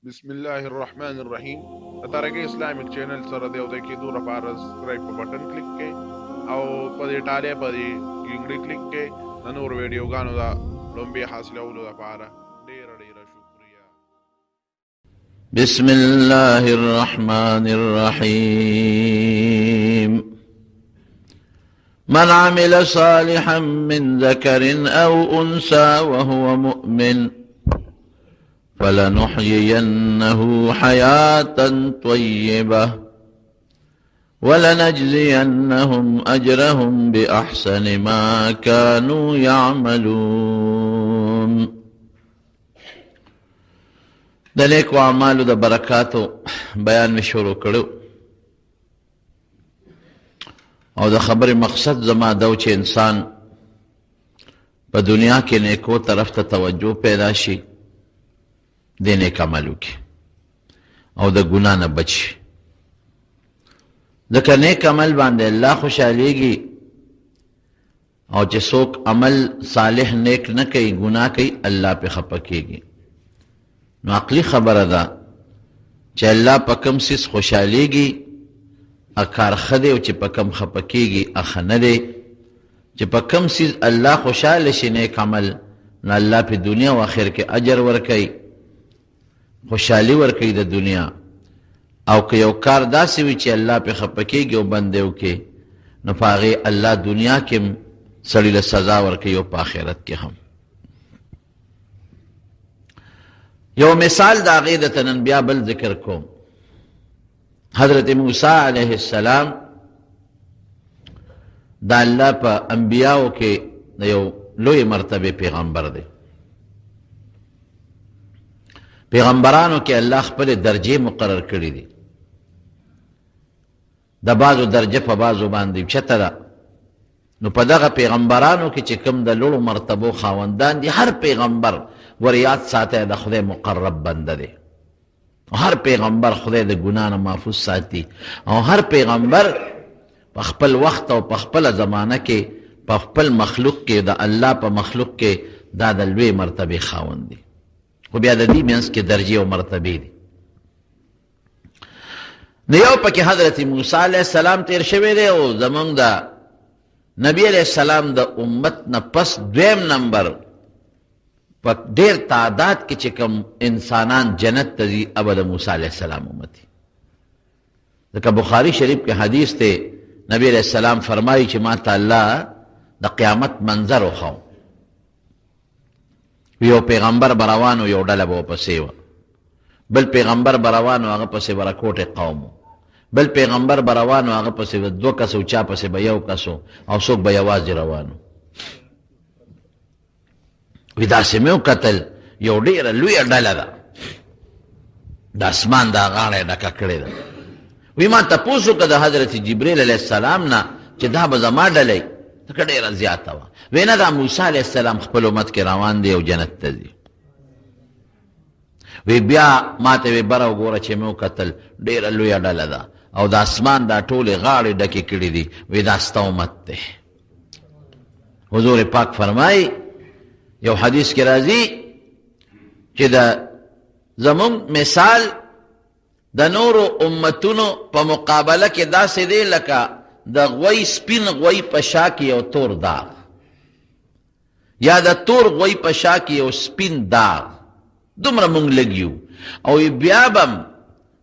بسم الله الرحمن الرحیم ترګه اسلامیک چینل سره دی او د کېدو لپاره سبسکرایب په بٹن کلیک کړئ او په دې ټاله په دې انګړي کلیک کړئ د نور ویډیوګانو دا لومبي حاصلولو لپاره ډیر شکریا. بسم الله الرحمن الرحيم من عمل صالحا من ذكر أو أنثى وهو مؤمن فلنحيينه حياة طيبة ولنجزينهم أجرهم بأحسن ما كانوا يعملون. د نیکو اعمالو د برکاتو بیان می شروع کړو او د خبرې مقصد زما دا چې انسان په دنیا کې نیکو طرف ته توجه پیدا شي، د نیک عمل وکړي او د ګناه نه بچ شي. ځکه نیک عمل باندې الله خوشحالیږي او چې څوک عمل صالح نیک نه کوي ګناه کوي الله پې خفه کېږي. نو عقلی خبره ده چې الله په کوم څیز خوشحالیږي کار ښه دی او چې په کوم خفه کېږي ښه نه دی. چې په کوم څیز الله خوشحاله شي نیک عمل نو الله په دنیا او آخر کې اجر ورکوي، خوشحالي ورکوي د دنیا. او که یو کار داسې وي چې الله پې خفه کېږي او بندې وکړي نو په هغې الله دنیا کې سړي له سزا ورکوي او په آخرت کې هم. یو مثال د هغې د نن بیا بل ذکر کوم. حضرت موسی علیه السلام د الله په انبیاو کې د یو لوی مرتبه پیغمبر دی. پیغمبرانو کې الله خپل درجې مقرر کړي دي. د بعضو درجه په بعضو باندې چته ده. نو په دغه پیغمبرانو کې چې کوم د لوړو مرتبو خاوندان دي، هر پیغمبر وریاد ساته د خدای مقرب بنده دی. هر پیغمبر خدای د ګناه نه محفوظ ساتي او هر پیغمبر په خپل وخت او په خپل زمانه کې په خپل مخلوق کې د الله په مخلوق کې دا د لوی مرتبه خاوند دي. خو بیا د دې منځ کې درجې او مرتبې دي. نو یو پکې حضرت موسی علیه السلام تیر شوی دی او زمونږ د نبی علیه السلام د امت نه پس دویم نمبر په ډېر تعداد کې چې کوم انسانان جنت ته ځي هغه د موسی علیه السلام امت دي. ځکه بخاري شریف کې حدیث دی، نبی علیه السلام فرمایي چې ما ته الله د قیامت منظر وښو. یو پیغمبر بروانو یو ډله به ورپسې وه، بل پیغمبر بروانو هغه پسې به راکوټې قوم، بل پیغمبر بروانو هغه پسې به دوه کسو، چا پسې به یو کسو او څوک به یوازې روانو. وی داسې مې وکتل یو ډېره لویه ډله ده، د اسمان دا غاړه یې ډکه کړې ده. وی ما تپوس وکړه د حضرت جبریل علیه السلام نه چې دا به زما ډله ځکه ډېره زیاته وه. وی نه دا موسی علیه السلام خپل امت کې روان دی او جنت ته ځي. وی بیا ما ته وی بره وګوره چې مې وکتل ډېره لویه ډله ده او د اسمان دا ټولې غاړې ډکې کړي دي. وی دا ستا امت دی. حضور پاک فرمایي یو حدیث کې راځي چې د زمونږ مثال د نورو امتونو په مقابله کې داسې دی لکه د غوی سپین غوی په شا کې یو تور داغ، یا د تور غوی په شا کې یو سپین داغ. دومره مونږ لږ یو او بیا به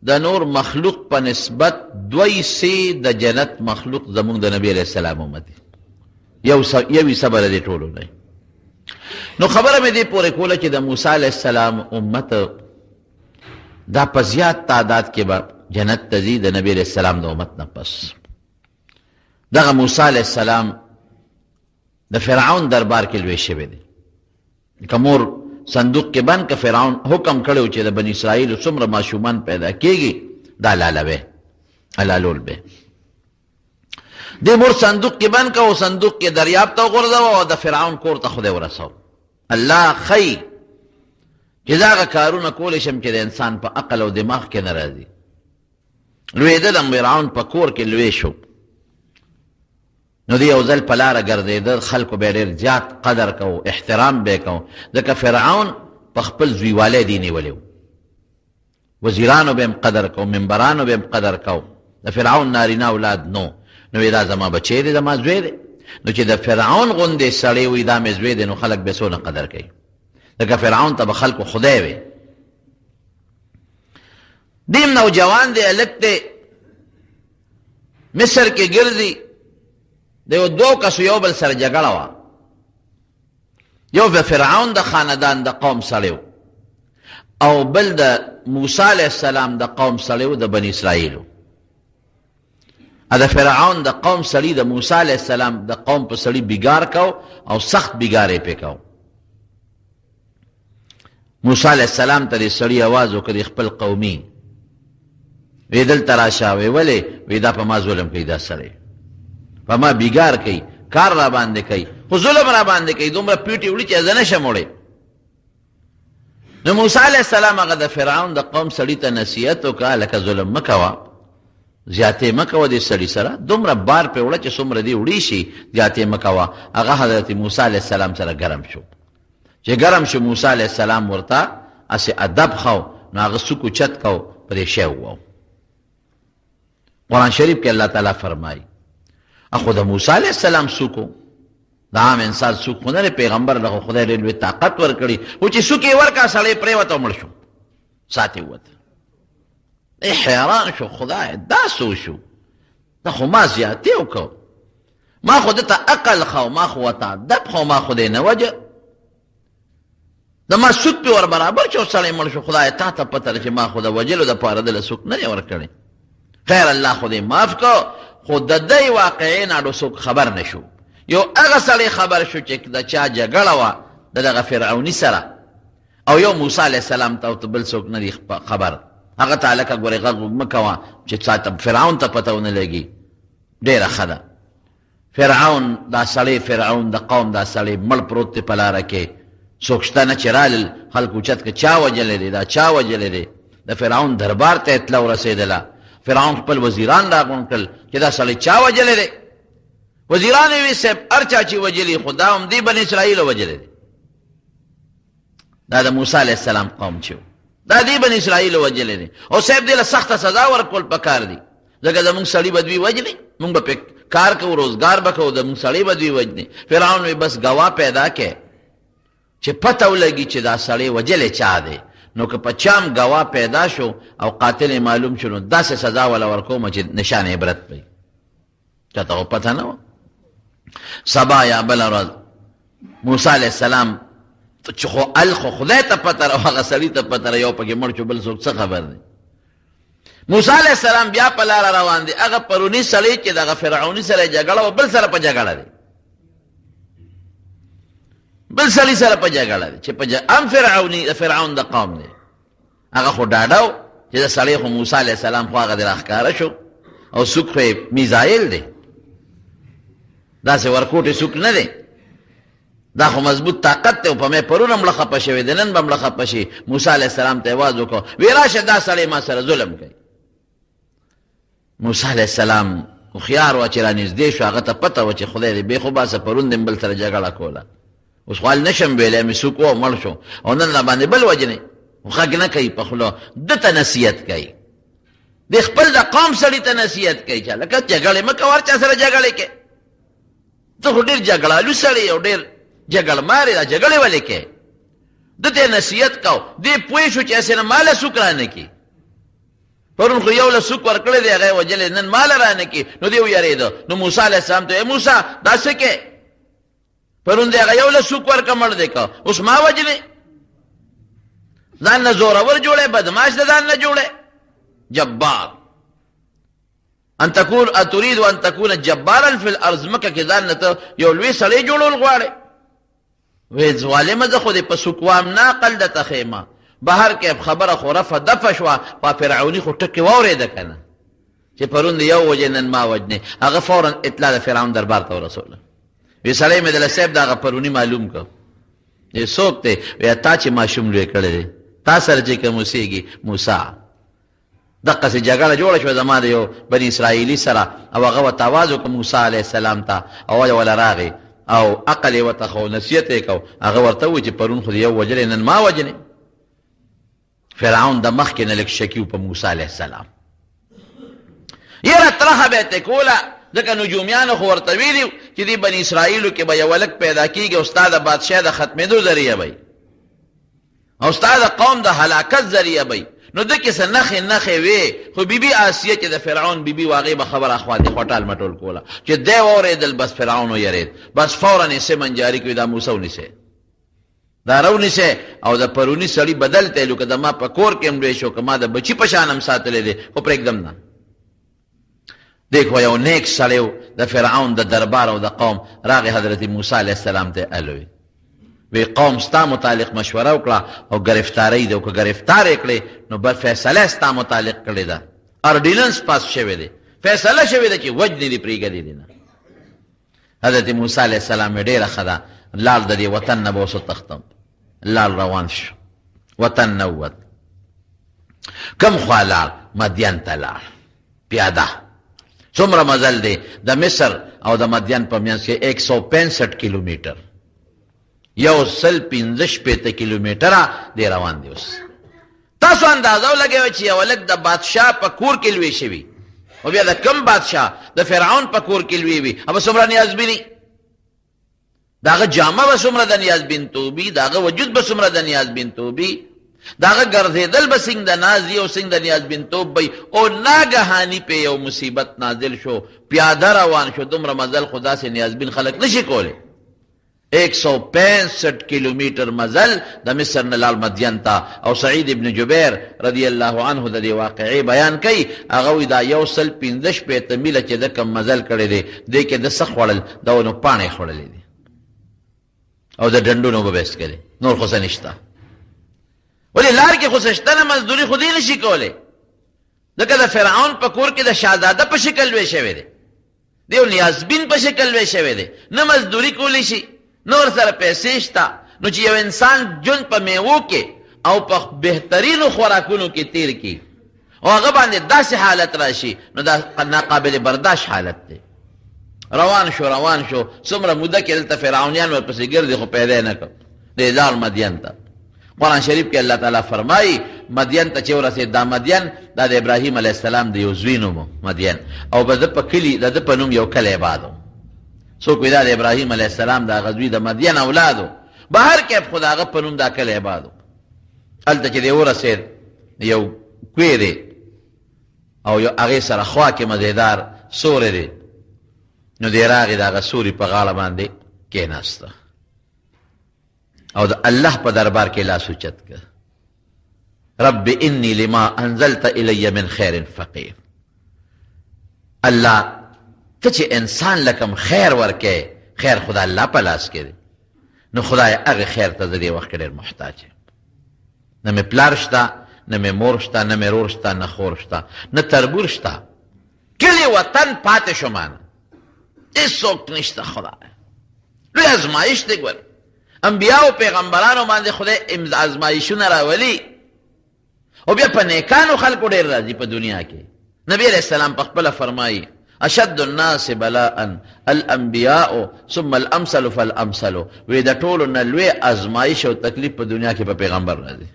د نور مخلوق په نسبت دوی سي د جنت مخلوق زمونږ د نبی علیه السلام امت دی. یوې صبره دی ټولو نه. نو خبره مې دې پورې کوله چې د موسی علیه السلام امت دا په زیات تعداد کې به جنت ته ځي د نبی علیه السلام د امت نه پس. دغه موسی علیه السلام د فرعون دربار کې لوی شوی دی. که مور صندوق کې بند که فرعون حکم کړی چې د بني اسرائیلو څومره ماشومان پیدا کېږي دا لالوی حلالول به. دې مور صندوق کې بند که او صندوق کې دریاب ته وغورځوه او د فرعون کور ته خدای ورسو. الله ښیي چې دغه کارونه کولی شم چې د انسان په عقل او دماغ کې نه راځي. لویېدل فرعون په کور کې لوی شو. نو دی یو ځل په لاره ګرځېده، خلکو به ډېر زیات قدر کو، احترام به کو، ځکه فرعون په خپل زویوالی دی نیولی و. وزیرانو به هم قدر کو، منبرانو به هم قدر کو. د فرعون نارینه اولاد نو وی دا زما بچی دی، زما زوی دی. نو چې د فرعون غوندې سړی وي دا مې زوی دی، نو خلک به څونه قدر کوي. لکه فرعون ته به خلکو خدای وي. دیم نوجوان دی، هلک دی، مصر کې ګرځي. د یو دوه کسو یو بل سره جګړه وه. یو د فرعون د خاندان د قوم سړی و، او بل د موسی علیه السلام د قوم سړی و، د بني اسرائیلو. د فرعون د قوم سړي د موسی علیه السلام د قوم په سړي بګار کو او سخت بګار یې پې کو. موسی علیه السلام ته دې سړي آواز وکړ خپل قومي، وی دلته راشه. وی ولې؟ وی دا په ما ظلم کوي، دا سړی په ما بګار کوي، کار را باندې کوي، خو ظلم را باندې کوي، دومره پیټې وړي چې زه نشم وړی. نو موسی علیه السلام هغه د فرعون د قوم سړي ته نصیحت وکړه لکه ظلم مه کوه، زیاتې مه کوه دې سړي سره، دومره بار پې وړه چې څومره دې وړي شي، زیاتې مه کوه. هغه حضرت موسی علیه السلام سره ګرم شو. چې ګرم شو موسی علیه السلام ورته هسې ادب خو، نو هغه سوک اوچت کو، پرې شی ووو. قرآن شریف کې الله تعالی فرمایي اخو د موسی علیه السلام سوکو، د عام انسان سوک خو نه، پیغمبر له خدای ډېر لوی طاقت ورکړي، خو چې سوک یې ورکړه سړی پرېوت او مړ شو، سات یې ووت. حیران شو، خدای دا څه شو؟ دا خو ما زیاتې وکړو، ما خو دته عقل خو، ما خو ورته ادب خو، ما خو دې نه وجه د ما سوک پې ور برابر شو، سړی مړ شو. خدای تا ته پته ده چې ما خو د وجلو دپاره دله سوک نه دی ورکړی. خیر الله خو دې معاف کو، خو د دې واقعې نه څوک خبر نه شو. یو هغه سړی خبر شو چې د چا جګړه وه د دغه فرعوني سره، او یو موسی علیه السلام ته بل څوک نه دی خبر. هغه ته هلکه ګورې غږ مه کوه چې چاته فرعون ته پته ونه لګي. ډېره ښه ده. فرعون دا سړی، فرعون د قوم دا سړی مړ پروت دی په لاره کې، څوک شته نه چې رالل خلک اوچت کړه چا وجلی دی، دا چا وجلی دی. د فرعون دربار ته اطلاع ورسېدله. فرعون خپل وزیران راغونډ کړل چې دا سړی چا وجلی دی. وزیران یې وی صاحب هر چا چې وجلي، خو دا هم دې بني اسرائیلو وجلی دی. دا د موسی علیه السلام قوم چې دا دې بني اسرائیلو وجلی دی، او صاحب دې له سخته سزا ورکول پکار دي، ځکه زمونږ سړي به دوی وجلي، مونږ به پې کار کوو، روزګار به کوو، زمونږ سړي به دوی وجني. فرعون وی بس ګواه پیدا کې چې پته ولګي چې دا سړی وجلی چا دی. نو که په چام ګواه پیدا شو او قاتل معلوم شو، نو داسې سزا ولا ورکوم چې نشان عبرت پي. چاته خو پته نه وه. سبا یا بله ورځ موسی علیه السلام چې خو خدای ته پته را، هغه سړي ته پته را، یو پکې مړ شو، بل څوک څه خبر دی. موسی علیه السلام بیا په لاره روان دی. هغه پروني سړی چې دغه فرعوني سره جګړه وه، بل سره په جګړه دی، بل سړي سره په جګړه دی چې هم فرعوني د فرعون د قوم دی. هغه خو ډاډه و چې د سړی خو موسی علیه السلام خو هغه دې راښکاره شو، او سوک خو یې میزایل دی، داسې ورکوټې سوک نه دی، دا خو مضبوط طاقت دی. او په مې پرون هم مړه خفه شوی دی، نن به مړه خفه شي. موسی علیه السلام ته یې آواز وکړو، وی راشه دا سړی ما سره ظلم کوي. موسی علیه السلام هوښیار و چې رانږدې شو، هغه ته پته وه چې خدای دې بې خو باسه، پرون دې بل سره جګړه کوله، اوس خو نشم ویلی، مې څوک و مړ شو، او نن راباندې بل وجنې. غږ نه کوي په خوله، ده ته نصیحت کوي، د خپل د قوم سړي ته نصیحت کوي چې هلکه جګړې مه کوه، هر چا سره جګړې کې، ته خو ډېر جګړالو سړی او ډېر جګړمار یې، دا جګړې ولې کوې؟ ده ته نصیحت کو. دې پوه شو چې هسې نه ماله څوک رانه کړي. پرون خو یو له څوک ورکړی دی، هغه یې وجلی، نن ماله رانه کړي. نو دې ویرېده. نو موسی علیه السلام ته، ای موسی دا څه کوې؟ پرون دې هغه یو له څوک ورکړه مړ دی که، اوس ما وجلې؟ ځان نه زورور جوړی، بدماش د ځان نه جوړی، جبار. اتريد ان تكون جبارا في الارض، مکه کې ځان نه ته یو لوی سړی جوړول غواړې؟ وی ظالمه زه خو دې په سوکوام نه عقل درته ښیمه. بهر کې خبره خو رفه دفه شوه، په فرعوني خو ټکې واورېده که نه چې پرون دې یو وجې نن ما وجنې. هغه فورا اطلاع د فرعون دربار ته ورسوله. وی سړی مې دله صاحب د هغه پروني معلوم کړ، وی څوک دی؟ وی تا چې ماشوم لوی کړی دی، تا سره چې کوم اوسېږي موسی. دقسې جګړه جوړه شوه زما د یو بني اسرائیلي سره، او هغه ورته آواز وکړه موسی علیه السلام ته، او وله راغی او عقل یې ورته خو، نصیحت یې کو. هغه ورته ووایي چې پرون خو د یو وجلی، نن ما وجنې. فرعون د مخکې نه لږ شکي په موسی علیه السلام. یره ترخه به یې ته کوله، ځکه نجومیانو خو ورته ویلي چې دې بني اسرائیلو کې به یو هلک پیدا کېږي او ستا د بادشاه د ختمېدو ذریعه به او ستا د قوم د هلاکت ذریعه به. نو ده کې څه نښې وې، خو بیبي آسیه چې د فرعون بیبي و هغې به خبره خواته خوټال مټول کوله چې دی واورېدل بس فرعون ویرېد، بس فورا یې سمن جاري کړي دا موسی ونیسئ، دا راونیسئ او د پروني سړي بدل ته لو که د ما په کور کې هم لوی شو که ما د بچي په شان هم ساتلی دی خو پرېږدم نه. دیکھو یو نیک سړی و د فرعون د دربار او د قوم راغی حضرت موسی علیه السلام ته الوی وی قوم ستا متعلق مشوره وکړه او گرفتاری ده او که گرفتار یې کړې نو بل فیصله ستا متعلق کړې ده، اردیننس پاس شوی دی، فیصله شوی ده چې وجنې دې پرېږدي دي نه. حضرت موسی علیه السلام یې ډېره ښه ده، لال د دې وطن نه به اوس وتښتم، لال روان شو، وطن نه ووت. کم خوا لاړ؟ مدین ته لاړ پیاده. څومره مزل دی د مصر او د مدین په منځ کې 165 کیلومیټر، 115 کیلومیټره دی روان دی. اوس تاسو اندازه ولګوئ چې یو هلک د بادشاه په کور کې لوی شوي او بیا د کم بادشاه د فرعون په کور کې لوی وي، به څومره نیازبیني، د هغه جامه به څومره د نیازبینتوبي، د هغه وجود به څومره د نیازبینتوبي، د هغه ګرځېدل به څنګه د نازي او څنګه د نیازبینتوب به. او ناګهاني پې یو مصیبت نازل شو، پیاده روان شو. دومره مزل خو داسې نیازبین خلک نشي کولی. 165 کیلومیټر مزل د مصر نه لال مدین ته. او سعید ابن جبیر رضی الله عنه د دې واقعې بیان کوي، هغه وایي دا 115 میله چې د کم مزل کړی دی دې کې د څه خوړل، د ونو پاڼې خوړلې دي او د ډنډونو به بیست کړي، نور خو څه نشته. ولې لار کې خو څه شته نه، مزدوري خو دې نشي کولی، ځکه د فرعون په کور کې د شهزاده په شکل لوی شوی دی، د یو نیازبین په شکل لوی شوی دی، نه مزدوري کولی شي نور سره پیسې شته. نو چې یو انسان ژوند په میوو کې او په بهترینو خوراکونو کې تیر کړي او هغه باندې داسې حالت راشي نو دا ناقابل برداشت حالت دی. روان شو څومره موده کې دلته فرعونیان ورپسې ګرځي خو پیدا نه کړ د لال مدین ته. قرآن شریف کې الله تعالی فرمایي مدین ته چې ورسېد، دا مدین دا د ابراهیم علیه السلام د یو زوی نوم مدین، او به د په کلي د په نوم یو کلی آباد و. څوک وایي دا د ابراهیم علیه السلام د هغه زوی د مدین اولاد و، بهر کیف خو د هغه په نوم دا کلی آباد و. هلته چې دی ورسېد یو کوی دی او یو هغې سره خوا کې مزېدار سوری دی، نو دی راغی د هغه سوري په غاړه باندې کېناسته او د الله په دربار کې لاس اوچت کړ، رب انی لما انزلت الی من خیر فقیر. الله ته چې انسان لکم خیر ورکې، خیر خدا الله په لاس کې دی، نو خدای هغه خیر ته د دې وخت کې ډېر محتاج یم. نه مې پلار شته، نه مې مور شته، نه مې رور شته، نه خور شته، نه تربور شته، کلی وطن پاتې شومانه، هېڅوک نشته. خدای لوی ازمایش دی. ګوره انبیاء او پیغمبرانو باندې خدای ازمایشونه راولي او بیا په نیکانو خلکو ډېر راځي په دنیا کې. نبی علیہ السلام په خپله فرمایي اشد الناس بلاء الانبیاء ثم الامثل فالامثل. وی د ټولو نه لوی ازمایش او تکلیف په دنیا کې په پیغمبر راځي،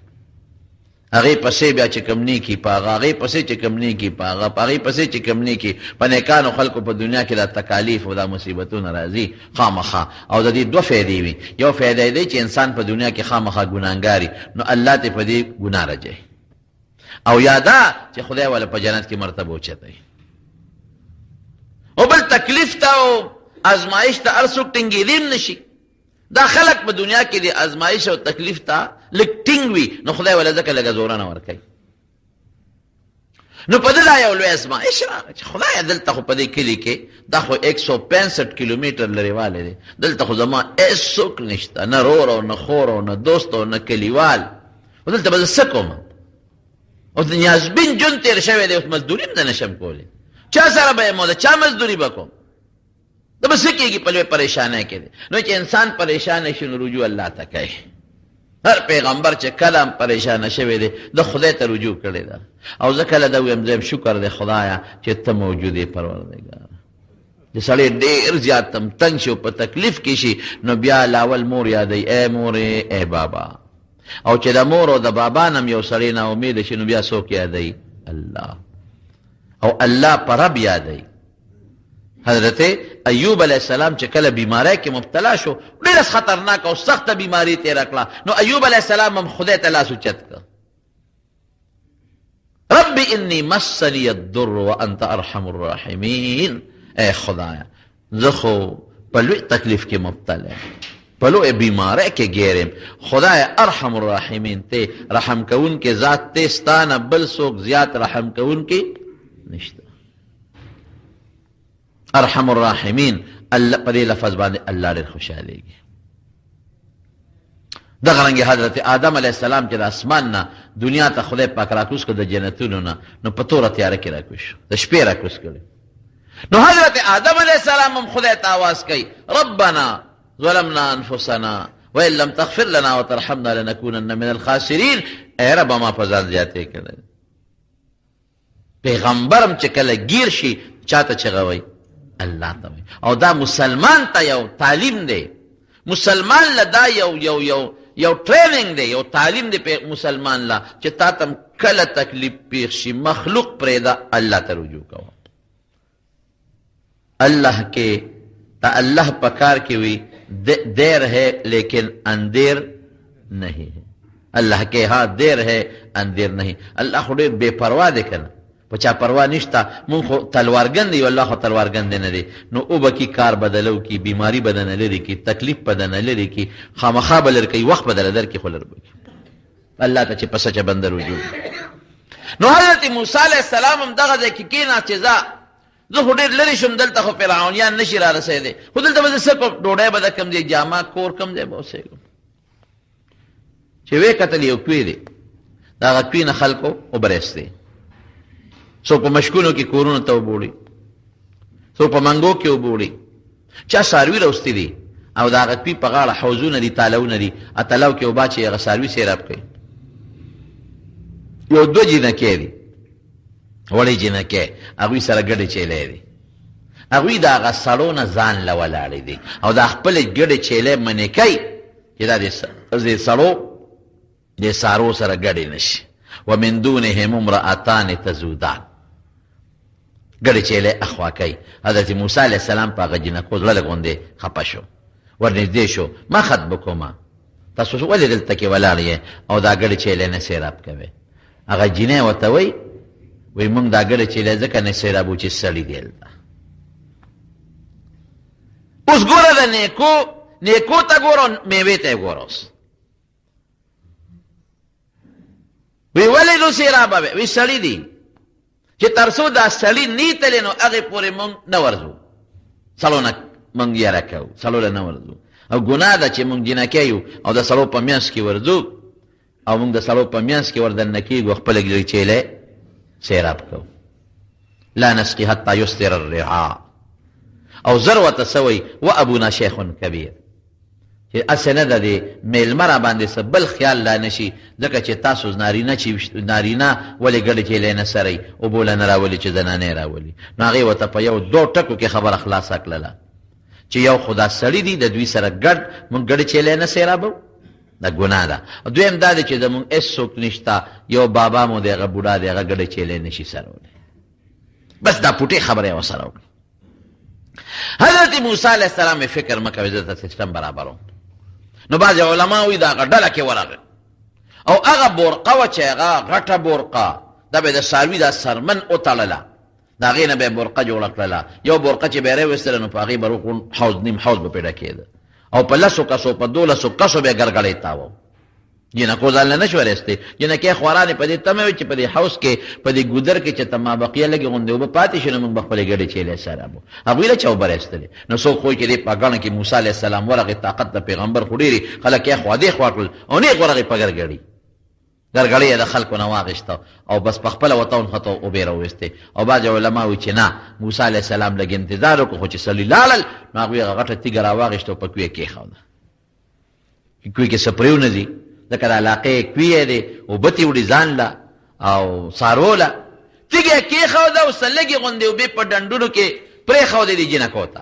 هغې پسې بیا چې کم نیکي په هغه، هغې پسې چې کم نیکي په هغه، په هغې پسې چې کم نیکي په نیکانو خلکو په دنیا کې دا تکالیف او دا مصیبتونه راځي خامخا. او د دې دوه فایدې وي، یو فایده دی چې انسان په دنیا کې خامخا ګناهګاري، نو الله ته په دې ګناه راځي، او یا دا چې خدای والا په جنت کې مرتبه اوچتوي. او بل تکلیف ته او ازمایش ته هر څوک ټینګېدی هم نشي. دا خلق په دنیا کې د ازمایش او تکلیف ته لږ ټینګ وي، نو خدای والا ځکه لږه زورنه ورکوي. نو په دې یو لوی ازمایش راغی چې خدایه دلته خو په دې کلي کې دا خو 165 کیلومیټر لرېوالی دی، دلته خو زما هېڅوک نشته، نه رور او نه خور او نه دوست او نه کلیوال، او دلته به زه څه کوم؟ او د نیازبین ژوند تېر شوی دی، اوس مزدوري هم نه نشم کولی، چا سره به یم او د چا مزدوري به کوم؟ دا به څه کېږي؟ په لوی پریشانۍ کې دی. نو چې انسان پریشانه شي نو رجوع الله ته کوي. هر پیغمبر چې کله هم پریشانه شوی دی د خدای ته رجوع کړې ده. او زه کله دا ویم زه شکر دی خدایه چې ته موجود یې پروردګار. چې سړی ډېر زیات تنګ شي او په تکلیف کې شي نو بیا لاول مور یادوي، ای مورې ای بابا، او چې د مور او د بابا نم یو سړی نا امید شي نو بیا څوک یادوي؟ الله. او الله پر رب یادوي. حضرت ایوب علیہ السلام چې کله بیماری کې مبتلا شو ډېره خطرناک او سخته بیماری تېره کړه نو ایوب علیہ السلام هم خدای ته لاس اوچت کړ رب انی مسنی الضر وانت ارحم الراحمین. اے خدایا زه خو په لوی تکلیف کې مبتلا په لوی بیماری کې ګیرم خدایا ارحم الراحمین ته رحم کوون کې ذات ته ستانه بل څوک زیات رحم کوون کې نشته. ارحم الراحمین الله په دې لفظ باندې الله ډېر خوشالېږي. دغه رنګه حضرت آدم علیه السلام چې د اسمان نه دنیا ته خدای پاک راکوز کړ د جنتونو نه نو په توره تیاره کې راکوز شو د شپې راکوز کړی نو حضرت آدم علیه السلام هم خدای ته آواز کوي ربنا ظلمنا انفسنا وان لم تغفر لنا وترحمنا لنكونن من الخاسرین. اے رب ما په ځان زیاتې کړی. پیغمبرم چې کله گیر شي چاته چغوي؟ الله ته. او دا مسلمان ته یو تعلیم دی. مسلمان لدا یو ټریننګ دی یو تعلیم دی مسلمان لا چې تا تم کله تکلیف پیښ شي مخلوق پرېدا الله ته رجوع کوه. اللہ کے تا اللہ پکار کی ہوئی دیر ہے لیکن اندیر نہیں ہے. اللہ کے ہاں دیر ہے اندیر نہیں. اللہ خود بے پرواہ دے کنا پچا پرواہ نشتا من خو تلوارگن دی واللہ خو تلوارگن دے ندے نو او بکی کار بدلو کی بیماری بدن لری کی تکلیف بدن لری کی خامخا بلر کی وقت بدل در کی خلر بکی اللہ تا چی پسا چا بندر وجود. نو حضرت موسیٰ علیہ السلام ہم دغا دے کی کینا چیزا زه خو ډېر لرې شم دلته خو فرعونیان نشي را رسېدی خو دلته به زه څه کوم ډوډۍ به د کوم ځای جامه کور کوم ځای به اوسېږم چې ویې کتل یو کوی دی د هغه کوی نه خلکو وبرېستې څوک په مشکونو کې کورونو ته وبوړي څوک په منګو کې وبوړي چا څاروي راوستي دي او د هغه کوی په غاړه حوضونه دي تالونه دي اتلو کې اوبه چې هغه څاروي سیراب کوي یو دوه جینکې دي وړې جنکې هغوی سره ګډې چیلې دي هغوی د هغه سړو نه ځان له ولاړې دي او د خپلې ګډې چیلې منې کوي چې دا د سړو د سارو سره ګډې نشي. ومن دونهم امرأتان تذودان ګډې چیلې اخوا کوي. حضرت موسی علیه السلام په هغه جنکو زړه لږ غوندې خفه شو ورنږدې شو ما خطبکما تاسو ولې دلته کې ولاړ یې او دا ګډې چیلې نه سیراب کوي. هغه جینۍ ورته وایي وی مونږ دا ګډه چیلې ځکه نه سیرابو چې سړي دی هلته. اوس ګوره د نیکو ته ګوره میوې ته یې ګوره اوس وی ولې نو سیرابه وی سړي دی چې تر څو دا سړي نیتلې نو هغې پورې مونږ نه ورځو سړو نه مونږ یاره کوو سړو له نه ورځو او ګناه ده چې مونږ جنکې یو او د سړو په میانځ کې ورځو او مونږ د سړو په میانځ کې وردننه کېږو خپله ګډې چیلې سیراب کو. لا نسقي حتى يصدر الرعاء او ذروه سوي وابونا شيخ كبير چې اسنه د دې میلمره باندې سبل خیال لا نشي ځکه چې تاسو نارینه چې نارینه ولې ګډه کې لینه سره او بوله نه راولي چې زنانه راولي نو هغه وته په یو دو ټکو کې خبر اخلاص کړله چې یو خدا سړی دی د دوی سره ګډ مونږ ګډه چې لینه سیرابو دا ګناه ده. دویم دا دی چې زمونږ هېڅوک نشته یو بابا مو دی هغه بوډا دی هغه ګډه چیلې نشي سرولی بس دا پوټې خبره یې ورسره وکړه. حضرت موسی علیه السلام فکر مه کوئ زه ته سیسټم برابروم. نو بعضې علما وایي د هغه ډله کې ورغی او هغه بورقه وه چې هغه غټه بورقه دا به د څاروي دا سرمن وتړله د هغې نه به یې بورقه جوړه کړله یو بورقه چې به یې راویستله نو په هغې به حوض نیم حوض به پیدا کېده او په لسو کسو په 12 کسو به ګرګړې تاوه جنکو ځان نه نشو ورستې جنکې خوارانې په دې تمه وي چې په دې حوض کې په دې ګودر کې چې ته مابقیه لګې غوندې اوبه پاتې شي نو موږ به خپلې ګډې چیلې سرابو هغوی له چا اوبه راایستلې نو څوک خو چې دې په ګڼه کې موسی علیه السلام ورغې طاقت د پیغمبر خو ډېرې خلک یې خوا دې خوا کړل او نیغ ورغې په ګرګړې ګرګړې یې د خلکو نه واغېسته او بس په خپله ورته ونښته اوبې راویستې او بعضې علما وایي چې نه موسی علیه السلام لږ انتظار وکړو خو چې سړي لاړل نو هغوی هغه غټه تیږه راواغېسته او په کوی یې کېښوده کوی کې څه پرېونه دي ځکه د علاقې کوی دی اوبه تې وړي ځان له او څاروو له تیږه یې کېښوده او څه لږې غوندې اوبې په ډنډونو کې پرېښودې دي جنکو ته.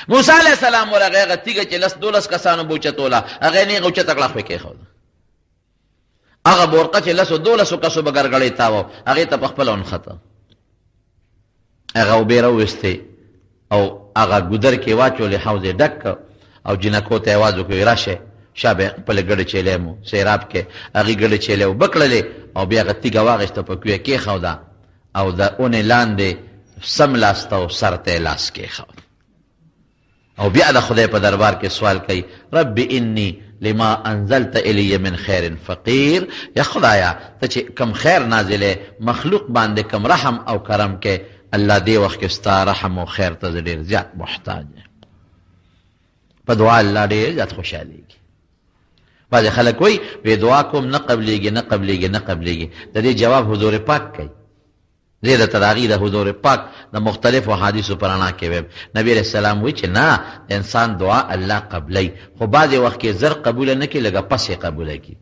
موسی علیه السلام ورغې هغه تیږه چې 10-12 کسانو به اوچتوله هغه یې نیغه اوچته کړه خو یې کېښوده هغه بورقه چې 12 کسو به ګرګړې تاوه هغې ته په خپله ونښته هغه اوبې راوویستې او هغه ګودر کې واچولې حوض یې ډک او جنکو ته یې آواز وکړي راشئ شا به خپلې ګډې چیلې مو سیراب کې هغې ګډې چیلې اوبه کړلې او بیا هغه تیږه واخېسته په کویه کېښوده او د اونې لاندې سم لاس ته او سر ته یې لاس کېښود او بیا د خدای په دربار کې سوال کوي رب انی لما انزلت الی من خیر فقیر یا خدایا ته چې کم خیر نازلې مخلوق باندې کم رحم او کرم کې الله دې وخت کې ستا رحم او خیر ته ډېر زیات محتاج یم په دعا الله ډېر زیات خوشحالېږي بعضې خلک وایي وی دعا کوم نه قبلېږي نه قبلېږي نه قبلېږي د دې جواب حضور پاک کوي زه درته د هغې د حضور پاک د مختلفو حدیثو په رڼا کې ویم نبي علیه السلام وایي چې نه د انسان دعا الله قبلوي خو بعضې وخت کې زر قبوله نه کړي لږه پس یې قبوله کړي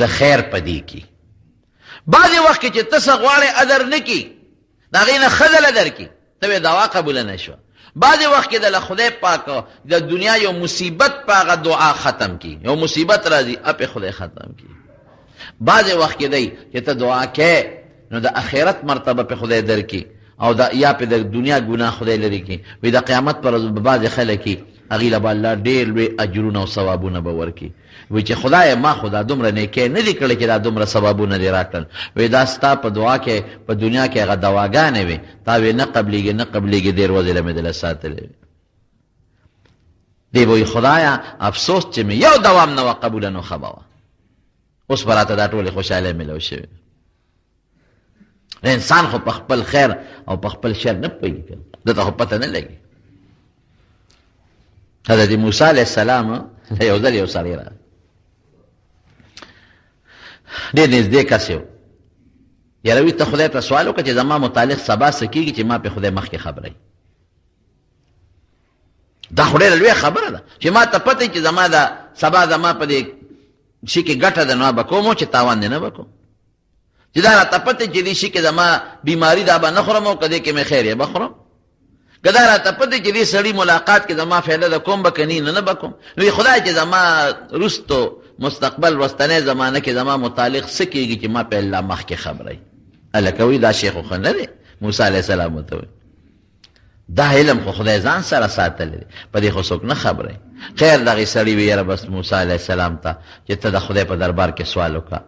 د خیر په دې کې بعضې وخت کې چې ته څه غواړې ادر نه کړي د هغې نه ښه دله در کړي ته وې دعا قبوله نه شوه بعضې وخت کې دله خدای پاک د دنیا یو مصیبت په هغه دعا ختم کړي یو مصیبت راځي اپې خدای ختم کړي بعضې وخت کې دی چې ته دعا کې نو د اخرت مرتبه په خدای درکې او د یا په د دنیا ګناه خدای لري کې وي د قیامت پر ورځ به بعضې خلک هغې له به الله ډېر لوی اجرونه او ثوابونه به ورکړي وایي چې خدایه ما خو دا دومره نیکۍ نه دي کړی چې دا دومره ثوابونه دې راکړل وایي دا ستا په دعا کې په دنیا کې هغه دواګانې وې تا وې نه قبلېږي نه قبلېږي ډېر ورځې له مې دله ساتلې وې دی به وایي خدایه افسوس چې مې یو دوام نه وه قبوله نو ښه به وه اوس به راته دا ټولې خوشحالۍ میلاو شوې انسان خو په خپل خیر او په خپل شر نه پوهېږي دته خو پته نه لګي حضرت موسی علیه السلام یو ځل یو سړی راغی ډېر نږدې کس یو یاره وي ته خدای ته سوال وکړه چې زما متعلق سبا څه کېږي چې ما پې خدای مخکې خبره دا خو ډېره لویه خبره ده چې ما ته پته چې زما د سبا زما په دې شي کې ګټه ده نو به کوم چې تاوان دې نه به کوم چې دا راته پته چې دې شي کې زما بیماري دا به نه خورم او که دې کې مې خیر یې به خورم که دا راته پته چې دې سړي ملاقات کې زما فایده ده کوم به که نه به کوم نو خدای چې زما رستو مستقبل وروستنۍ زمانه کې زما متعلق څه کېږي چې ما په الله مخکې خبره هلکه وایي دا شی خو ښه نه دی موسی علیه السلام ورته وایي دا علم خو خدای ځان سره ساتلی دی په دې خو څوک نه خبره خیر دغې سړي وي یاره بس موسی علیه السلام ته چې ته د خدای په دربار کې سوال وکړه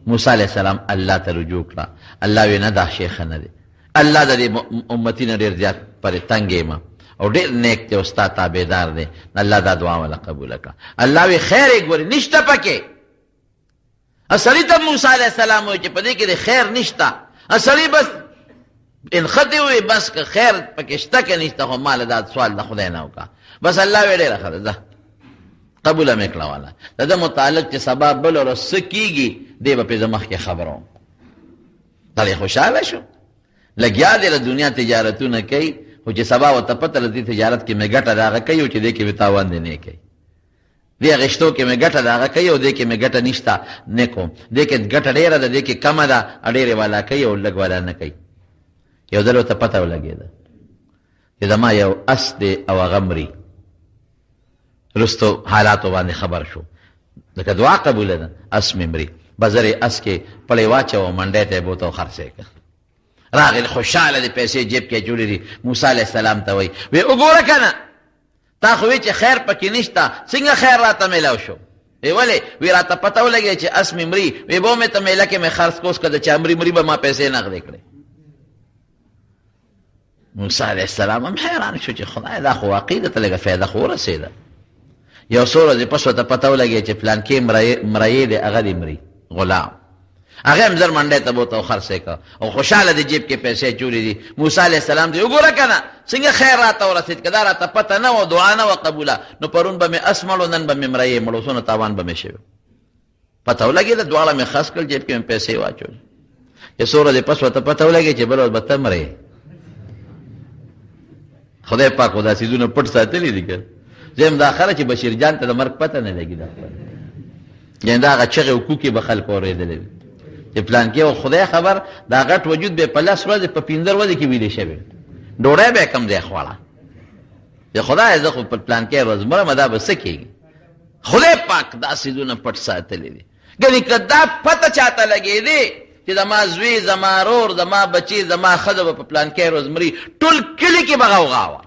موسی علیه السلام الله ته رجوع کړه الله وی نه دا شی ښه نه دی الله د دې امتي نه ډېر زیات پرې تنګ یم او ډېر نیک دی او ستا تابعدار دی الله دا دعا والا قبوله کړه الله وی خیر یې ګورې نشته پکې سړي ته موسی علیه السلام وایي چې په دې کې د خیر نشته سړي بس انخطې وایي بس که خیر پکې شته که نشته خو ما له دا سوال د خدای نه وکړه بس الله وی ډېره ښه ده ځه قبوله مې کړه والا د ده متعلق چې سبا بل ورځ څه کېږي دی به پې زه مخکې خبره وم سړی خوشحاله شو لګیا دی له دنیا تجارتونه کوي خو چې سبا ورته پته له دې تجارت کې مې ګټه د هغه کوي او چې دې کې مې تاوان دی نه کوي دې اخیستو کې مې ګټه د هغه کوي او دې کې مې ګټه نشته نه کوم دې کې ګټه ډېره ده دې کې کمه ده ډېرې والا کوي او لږ والا نه کوي یو ځل ورته پته ولګېده چې زما یو اس دی او هغه مري رستو حالاتو باندې خبر شو ځکه دعا قبوله ده اس مې مري بزرې اس کې پړې واچوه منډۍ ته یې بوته او خرڅې کړه راغی خوشحاله د پیسې جیب کې جوړې دي موسی علیه السلام ته وایي وی وګوره که نه تا خو وی چې خیر پکې نشته څنګه خیر راته میلاو شو وی ولې وی راته پته ولګېده چې اس مې مري وی به مې ته میله کې مې خرڅ کوس که د چا مري به ما پیسې نغدې کړې موسی علیه السلام هم حیران شو چې خدای دا خو واقعي ده ته لږه فایده خو ورسېده یو څو ورځې پس ورته پته ولګېده چې پلانکې مرایې دی هغه دې مري غلام هغه هم زر منډۍ ته بوته او خرڅ یې کړه او خوشحاله د جیب کې پیسې چولې دي موسی علیه السلام ته وګوره که نه څنګه خیر راته ورسېد که دا راته پته نه وه دعا نه وه قبوله نو پرون به مې اس مړو نن به مې مرۍ مړو څونه تاوان به مې شوی پته ولګېده دواړه مې خرڅ کړل جیب کې مې پیسې واچولې چې څو ورځې پس ورته پته ولګېد چې بله ورځ به ته مرې خدای پاک خو دا څیزونه پټ ساتلي دي که زم دا خله چې بشیر جان ته د مرګ پته نه لګي دا یعنې دا هغه چغې او کوکې به خلکو اورېدلې وي چې پلانکې او خدای خبر دا غټ وجود به په 10 ورځې په 15 ورځې کې ویلې شوی ډوډۍ به کم ځای خوړه چې خدای زه خو په پلانکې ورځ مرم دا به څه کېږي خدای پاک دا څیزونه پټ ساتلي دي ګنې که دا پته چاته لګېدې چې زما زوی زما رور زما بچی زما ښځه به په پلانکۍ روز مري ټول کلي کې به غوغا وه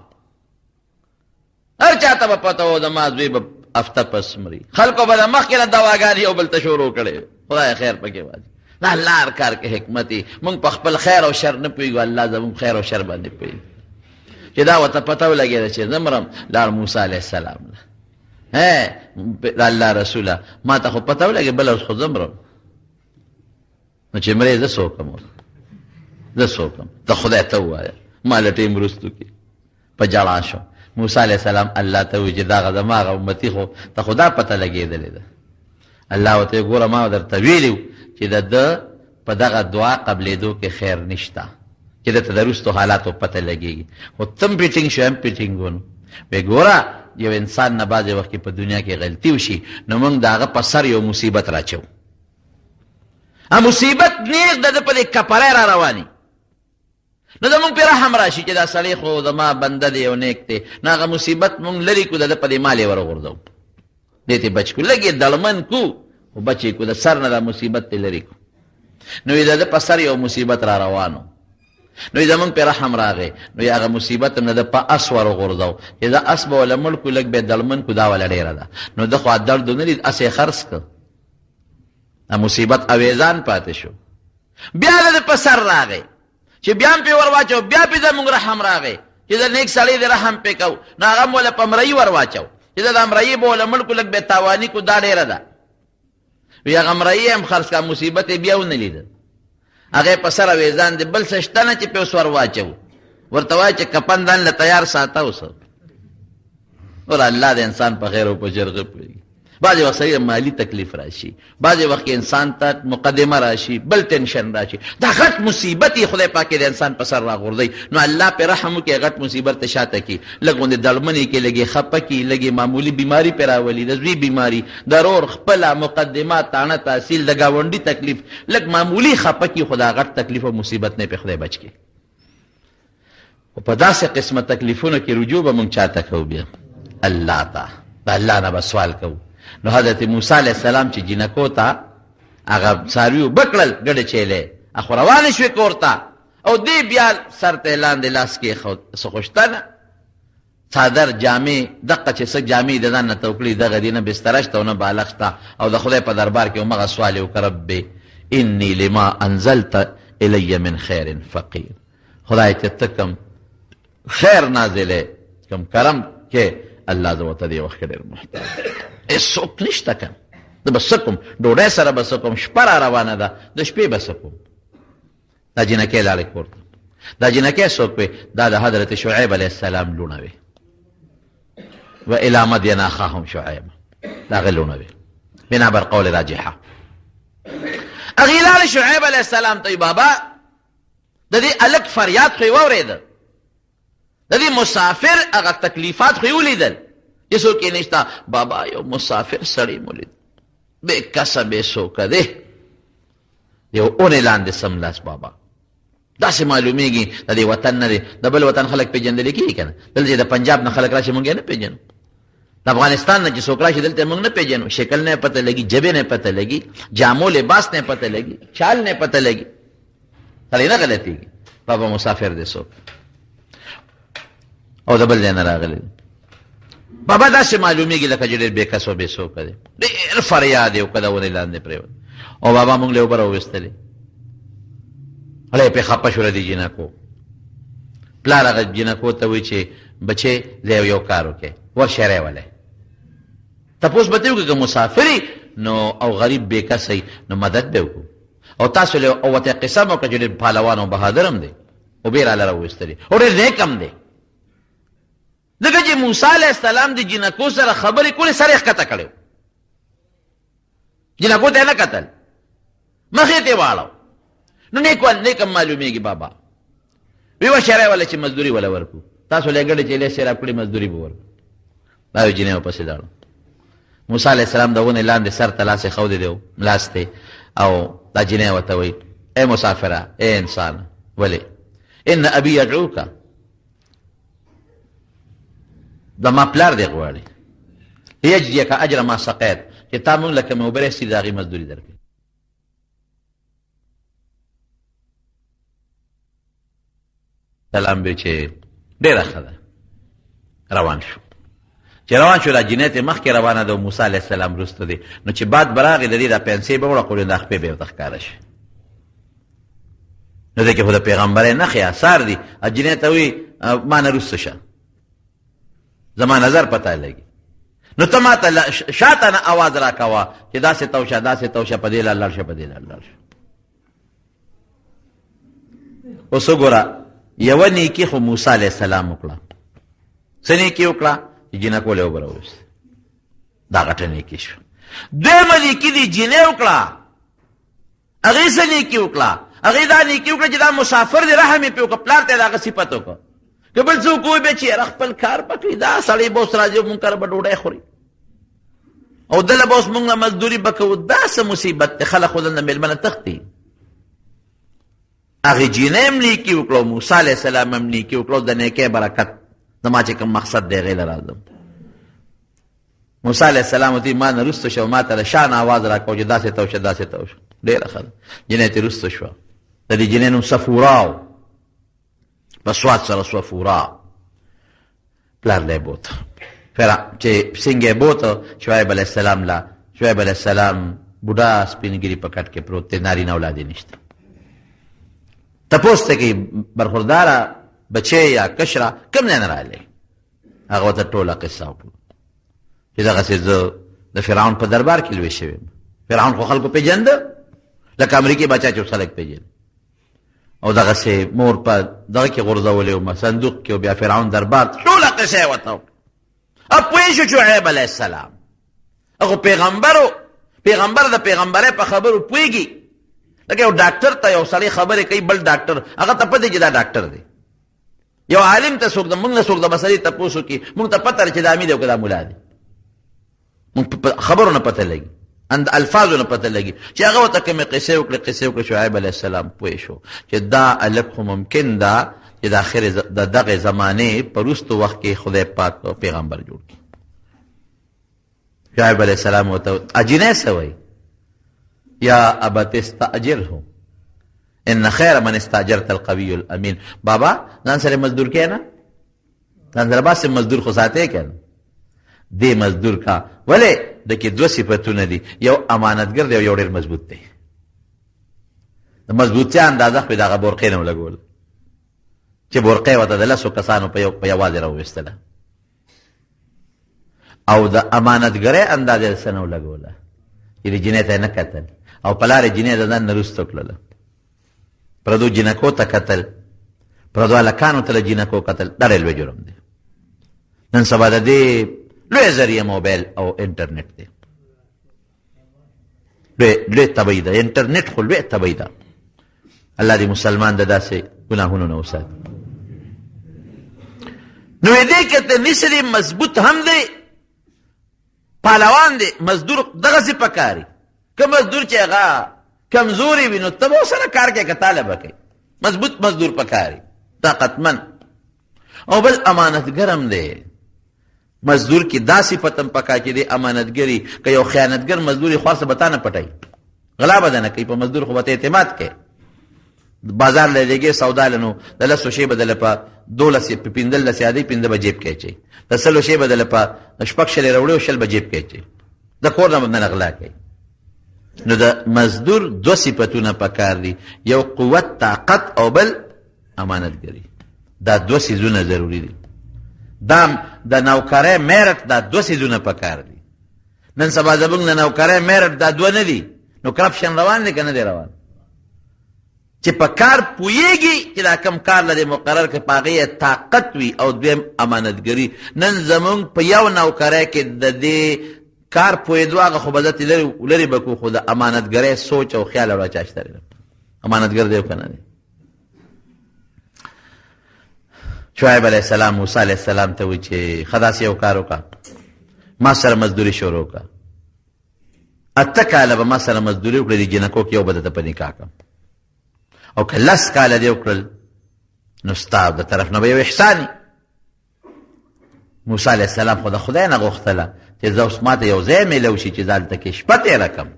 هر چاته به پته و زما زوی به هفته پس مري خلکو به د مخکې نه دواګانې یو بل ته شروع کړې خدای خیر پکې واچي دا الله هر کار کې حکمت یې موږ په خپل خیر او شر نه پوهېږو الله زموږ خیر او شر باندې پوهېږي چې دا ورته پته ولګېده چې زه مرم لاړ موسی علیه السلام د الله رسوله ما ته خو پته ولګې بله اوس خو زه مرم نو چې مرې زه څوک یم زه څوک یم ته خدای ته ووایه ما له ټیم وروستو کې په ژړا شو موسی علیه السلام الله ته وایي چې دغه زما هغه امتي خو ته خو دا پته لګېدلې ده الله ورته ګوره ما درته ویلي و چې د ده په دغه دعا قبلېدو کې خیر نشته چې دته د وروستو حالاتو پته لګېږي خو تم پیټینګ شو هم پیټینګ ونو وی ګوره یو انسان نه بعضې وخت کې په دنیا کې غلطي وشي نو موږ د هغه په سر یو مصیبت راچو مصیبت نیغ د ده په دې کپری را رواني نو زمونږ پې رحم راشي چې دا سړی خو زما بنده دی او نیک دی نو هغه مصیبت مونږ لرې کړو د ده په دې مال یې ورغورځو دې ته بچ کړو لږ یې دړمن کړو خو بچ یې کړو د سر نه دا مصیبت ته لرې کړو نو یې د ده په سر یو مصیبت را روانو نو یې زمونږ پې رحم راغی نو یې هغه مصیبت هم د ده په اس ورغورځو چې دا اس به وله مړ کړو لږ به یې دړمن کړو دا وله ډېره ده نو ده خو درد ونه لید اس یې خرڅ کړ مصیبت اویزان پاتې شو بیا د ده په سر راغی چې بیا هم پې ور واچو بیا پې زمونږ رحم راغی چې د نیک سړی د رحم پې کو نو هغه هم وله په مرۍ ور واچو چې د مرۍ به وله مړ کړو لږ به یې تاواني کړو دا ډېره ده وی هغه مرۍ هم خرڅ کړه مصیبت یې بیا ونه لیده هغه په سر اویزان دی بل څه شته نه چې پې اوس ور واچو ورته وایي چې کپن ځان له تیار ساته اوس اور الله د انسان په خیر او په شر پوهېږي بعضې وخت سړي مالي تکلیف راشي بعضې وخت کې انسان ته مقدمه راشي بل ټینشن راشي دا غټ مصیبت یې خدای پاک د انسان په سر راغورځوي نو الله پې رحم وکړي غټ مصیبت ته شاته کړي لږ غوندې دړمنې کړي لږ یې خفه کړي لږ یې معمولي بیماري پې راولي د زوی بیماري د رور خپله مقدمه تاڼه تحصیل د ګاونډي تکلیف لږ معمولي خفه کړي خو دا غټ تکلیف او مصیبت نه پې خدای بچ کړي خو په داسې قسمه تکلیفونو کې رجوع به مونږ چاته کوو بیا الله ته د الله نه به سوال کوو نو حضرت موسی علیه السلام چې جینکو ته هغه څاروي بکړل ګډه چیلې اخو روانې شوې کور ته او دې بیا سر ته یې لاندې لاس کې څه خو شته نه څادر جامې دقه چې څه جامې د ځان نه ته وکړي دغه دې نه بستره شته او نه بالغ شته او د خدای په دربار کې همغه سوال یې وکړه رب اني لما انزلت الی من خیر فقیر خدای چې ته کوم خیر نازلې کوم کرم کې الله زه ورته دې وخت کې ډېر محتاج هېڅوک نشته که زه به څه کوم ډوډۍ سره به څه کوم شپه را روانه ده د شپې به څه کوم دا جینکۍ لاړې کور ته دا جینکۍ څوک وې دا د حضرت شعیب علیه السلام لوڼه وې و الی مدین اخاهم شعیب د هغې لوڼه وې بنا بر قول راجحه هغې لاړې شعیب علیه السلام ته بابا د دې هلک فریاد خو یې واورېده د دې مسافر هغه تکلیفات خو یې ولیدل چې څوک یې نشته بابا یو مسافر سړی مو لید بې کسه بې څوکه دی یو اونې لاندې سملاس بابا داسې معلومیږي د دې وطن نه دی د بل وطن خلک پېژندلی کېږي که نه دلته د پنجاب نه خلک راشي موږ یې نه پېژنو د افغانستان نه چې څوک راشي دلته موږ نه پېژنو شکل نه پته لګي جبې نه پته لګي جامو لباس نه پته لګي چال نه پته لګي سړی نه غلطېږي بابا مسافر دی څوک او د بل ځای نه راغلی بابا داسې معلومیږي لکه چې ډېر بې کس او بې څوکه دی ډېر فریاد یې وکړه د ونې لاندې پرېوت او بابا موږ له اوبه راوویستلې هله یې پې خفه شوله دې جینکو پلار هغه جینکو ته وایي چې بچې زه یو کار وکړې ورشه رایولی تپوس به ترې وکړي که مسافر نو او غریب بې کسه نو مدد به وکړو او تاسو له او ورته قصه مو وکړه چې ډېر پهلوان او بهادر هم دی او بې راله راوویستلې او ډېر نیک هم دی ځکه چې موسی علیه السلام د جینکو سره خبرې کولې سر یې ښکته کړی و جینکو ته یې نه کتل مخ یې ته یې واړو نو نیک هم معلومیږي بابا وی وه شرای وله چې مزدوري وله ورکړو تاسو له یې ګډې چیلې سیراب کړي مزدوري به ورکړو دا یو جینۍ ورپسې لاړو موسی علیه السلام د ونې لاندې سر ته لاس یې ښودی دی ملاس دی او دا جینۍ ورته وایي ای مسافره ای انسان ولې ان ابي یدعوک زما پلار دی غواړي لیجزیک اجر ما سقیت چې تا مونږ لکه مې اوبه رسي د هغې مزدوري درکوي. سلام به چې ډېره ښه ده. روان شو. چې روان شو، دا جنۍ ته مخکې روانه ده او موسی علیه السلام وروسته دی. نو چې باد به راغی د دې دا پنسې به وړه دا خپې به ورته ښکاره شي. نو دی کې خو د پیغمبرۍ نښې اثار دي. جنۍ ته وایي ما نه وروسته شه، زما نظر پته لګي. نو ته ما ته شاته نه اواز را کوه چې داسې توشه داسې توشه، په دې لار لاړ شه، په دې لار لاړ شه. اوس وګوره، یوه نیکي خو موسی علیه السلام وکړه. څه نیکي وکړه؟ چې جنکو له اوبه راوویسته. دا غټه نیکي شوه. دویمه نیکي دې جنۍ وکړه، هغې څه نیکي وکړه؟ هغې دا نیکي وکړه چې دا مسافر دی، رحم یې پرې وکړه، پلار ته یې د هغه صفت وکړه. که بل څوک ووایي بیا چې یاره خپل کار به کوي، دا سړی به اوس راځي مونږ کره به ډوډۍ خوري او دله به اوس مونږ نه مزدوري به کوو. دا څه مصیبت دی؟ خلک خو دلته مېلمه نه تښتي. هغې جینۍ هم نیکي وکړه، موسی علیه السلام هم نیکي وکړه. د نیکۍ برکت زما چې کوم مقصد دی هغې له راځم. موسی علیه السلام ورته ما نه وروسته شوه، ما ته د شا نه اواز را کوه چې داسې توشه داسې توشه. ډېره ښه ده. جینۍ ترې وروسته شوه. د دې جینۍ نوم صفورا و، په سواد سره صفورا. پلار لی بوته چې څنګه یې بوته شعیب علیه السلام له. شعیب علیه السلام بوډا سپینګري په کټ کې پروت دی، نارینه اولاد یې نشته. تپوس ته کوي برخورداره بچی یا کشره کوم ځای نه راغلی؟ هغه ورته ټوله قصه وکړه چې دغسې زه د فرعون په دربار کې لوی شوی یم. فرعون خو خلکو پېژنده لکه امریکې باچا چې اوس خلک پېژني. او دغسې مور په دغه کې غورځولی وم، صندوق کې، او بیا فرعون دربار ټوله قصه یې ورته وکړه. پوه شو شعیب علیه السلام هغه پیغمبر د پیغمبرۍ په خبرو پوهېږي. لکه یو ډاکټر ته یو سړی خبرې کوي، بل ډاکټر هغه ته پته چې دا ډاکټر دی. یو عالم ته څوک د مونږ نه څوک د مسلې تپوس وکړي، مونږ ته پته ده چې دا امي دی او که دا ملا دی. مونږ خبرو نه پته لګي، الفاظو نه پته لګي چې هغه ورته کومې قصې وکړې. شعیب علیه السلام پوه شو چې دا هلک خو ممکن ده چې د دغې زمانې په وروستو وخت کې خدای پاک پیغمبر جوړ کړي. شعیب علیه السلام ورته جنۍ څه وایي؟ یا ابت استاجره ان خیر من استاجرت القوي الامین. بابا ځان سره مزدور کې نه، ځان سره باسې مزدور خو ساتې که نه، دې مزدور کا. ولې؟ د کې دوه صفتونه دي، یو امانتګر دی او یو ډېر مضبوط دی. د مضبوطۍ اندازه خو یې د هغه بورقې نه ولګوله چې بورقې ورته د لسو کسانو په یوازې راوویستله، او د امانتګرۍ اندازه یې څه نه ولګوله چې د جنۍ ته یې نه کتل، او په لارې جنۍ د ځان نه وروسته کړله. پردو جنکو ته کتل، پردو هلکانو ته له جنکو کتل، دا ډېر لوی جرم دی. نن سبا د دې لوی ذریعه موبایل او انټرنیټ دی. لوی تبعی ده، انټرنیټ خو لوی تبعی ده. الله دې مسلمان د داسې ګناهونو نه وساتي. نو دې کې ته مصري مضبوط هم دی، پهلوان دی، مزدور دغسې پکاري. که مزدور چې هغه کمزوري وي نو ته به ورسره کار کوې، که تاله به کوې. مضبوط مزدور پکاري، طاقتمن. او بل امانتګر هم دی. مزدور کې دا صفت هم پکار چې دی امانتګري. که یو خیانتګر مزدوري خو هر څه به تا نه پټوي، غلا به نه کوي. په مزدور خو به ته اعتماد کوې. بازار له لګې سودا له نو د لسو شی به دله په 12 په 15 یادې 15 به جیب کې اچوي، د سلو شی به دله په شپږ شلې راوړي او شل به جیب کې اچوي، د کور نه به نه غلا کوي. نو د مزدور دوه صفتونه پکار دي، یو قوت طاقت او بل امانتګري. دا دوه څیزونه ضروري دي. دا د نوکرۍ میرټ دا دوه څیزونه پکار دي. نن سبا زموږ د نوکرۍ میرټ دا دوه نه دي. نو کرپشن روان دی که نه دی روان؟ چې په کار پوهېږي چې دا کم کار لري مقرر کړي، په هغې طاقت وي، او دویم امانتګري. نن زموږ په یو نوکرۍ کې د دې کار پوهېدو هغه خو به ذاتې لرې به کړو، خو د امانتګرۍ سوچ او خیال اړه چا شته دی؟ امانتګر دی او که نه دی؟ شعیب علیه السلام موسی علیه السلام ته وایي چې ښه داسې یو کار وکړه، ما سره مزدوري شروع وکړه. 8 کاله به ما سره مزدوري وکړه، د جنکو کې یو به درته په نکاح کړم، او که 10 کاله دې وکړل نو ستا د طرف نه به یو احسان وي. موسی علیه السلام خو د خدای نه غوښتله چې زه اوس ماته یو ځای میلو شي چې زه هلته کې شپه تېره کړم،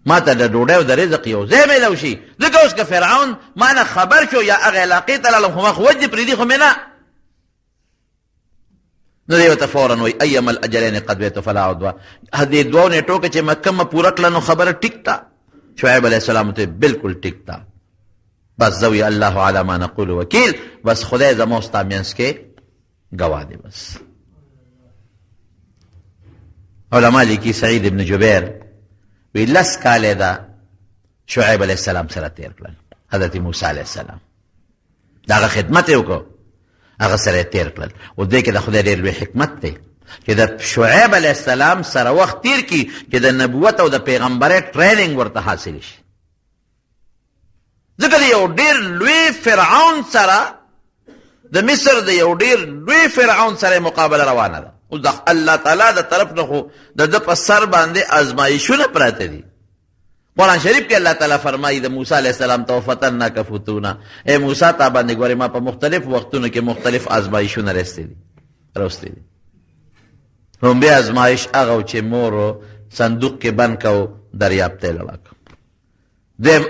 ماته د ډوډۍ او د رزق یو ځای میلو شي. ځکه اوس که فرعون ما نه خبر شو یا هغې علاقې ته لاړم خو ما خو وجې پرېږدي خو مې نه. نو دی ورته فورا وایي ایم الاجلین قضیت فلا عدوه. دې دوو نیټو کې چې ما کومه پوره کړه نو خبره ټیک ده. شعیب علیه السلام ته بالکل ټیک ده. بس زه وی الله علی ما نقول وکیل، بس خدای زما ستا منځ کې گواه دی. بس علما لیکي سعید ابن جبیر وی 10 کاله ده شعیب علیه السلام سره تیر کړل، حضرت موسی علیه السلام دا هغه خدمت یې وکړو، هغه سره تیر کړل. او دې کې د خدای ډېر لوی حکمت دی چې د شعیب علیه السلام سره وخت تیر کړي چې د نبوت او د پیغمبرۍ ټریننګ ورته حاصل شي. ځکه د یو ډېر لوی فرعون سره د مصر د یو ډېر لوی فرعون سره مقابله روانه ده. اوس د الله تعالی د طرف نه خو د ده په سر باندې ازمایښونه پراته دي. قرآن شریف کې الله تعالی فرمایي د موسی علیه السلام ته وفتناک فتونا، ای موسی تا باندې ګورې ما په مختلف وختونو کې مختلف ازمایښونه راوستي دي. لومبی ازمایش هغه چې مور صندوق کې بند کو دریاب ته لړک. دیم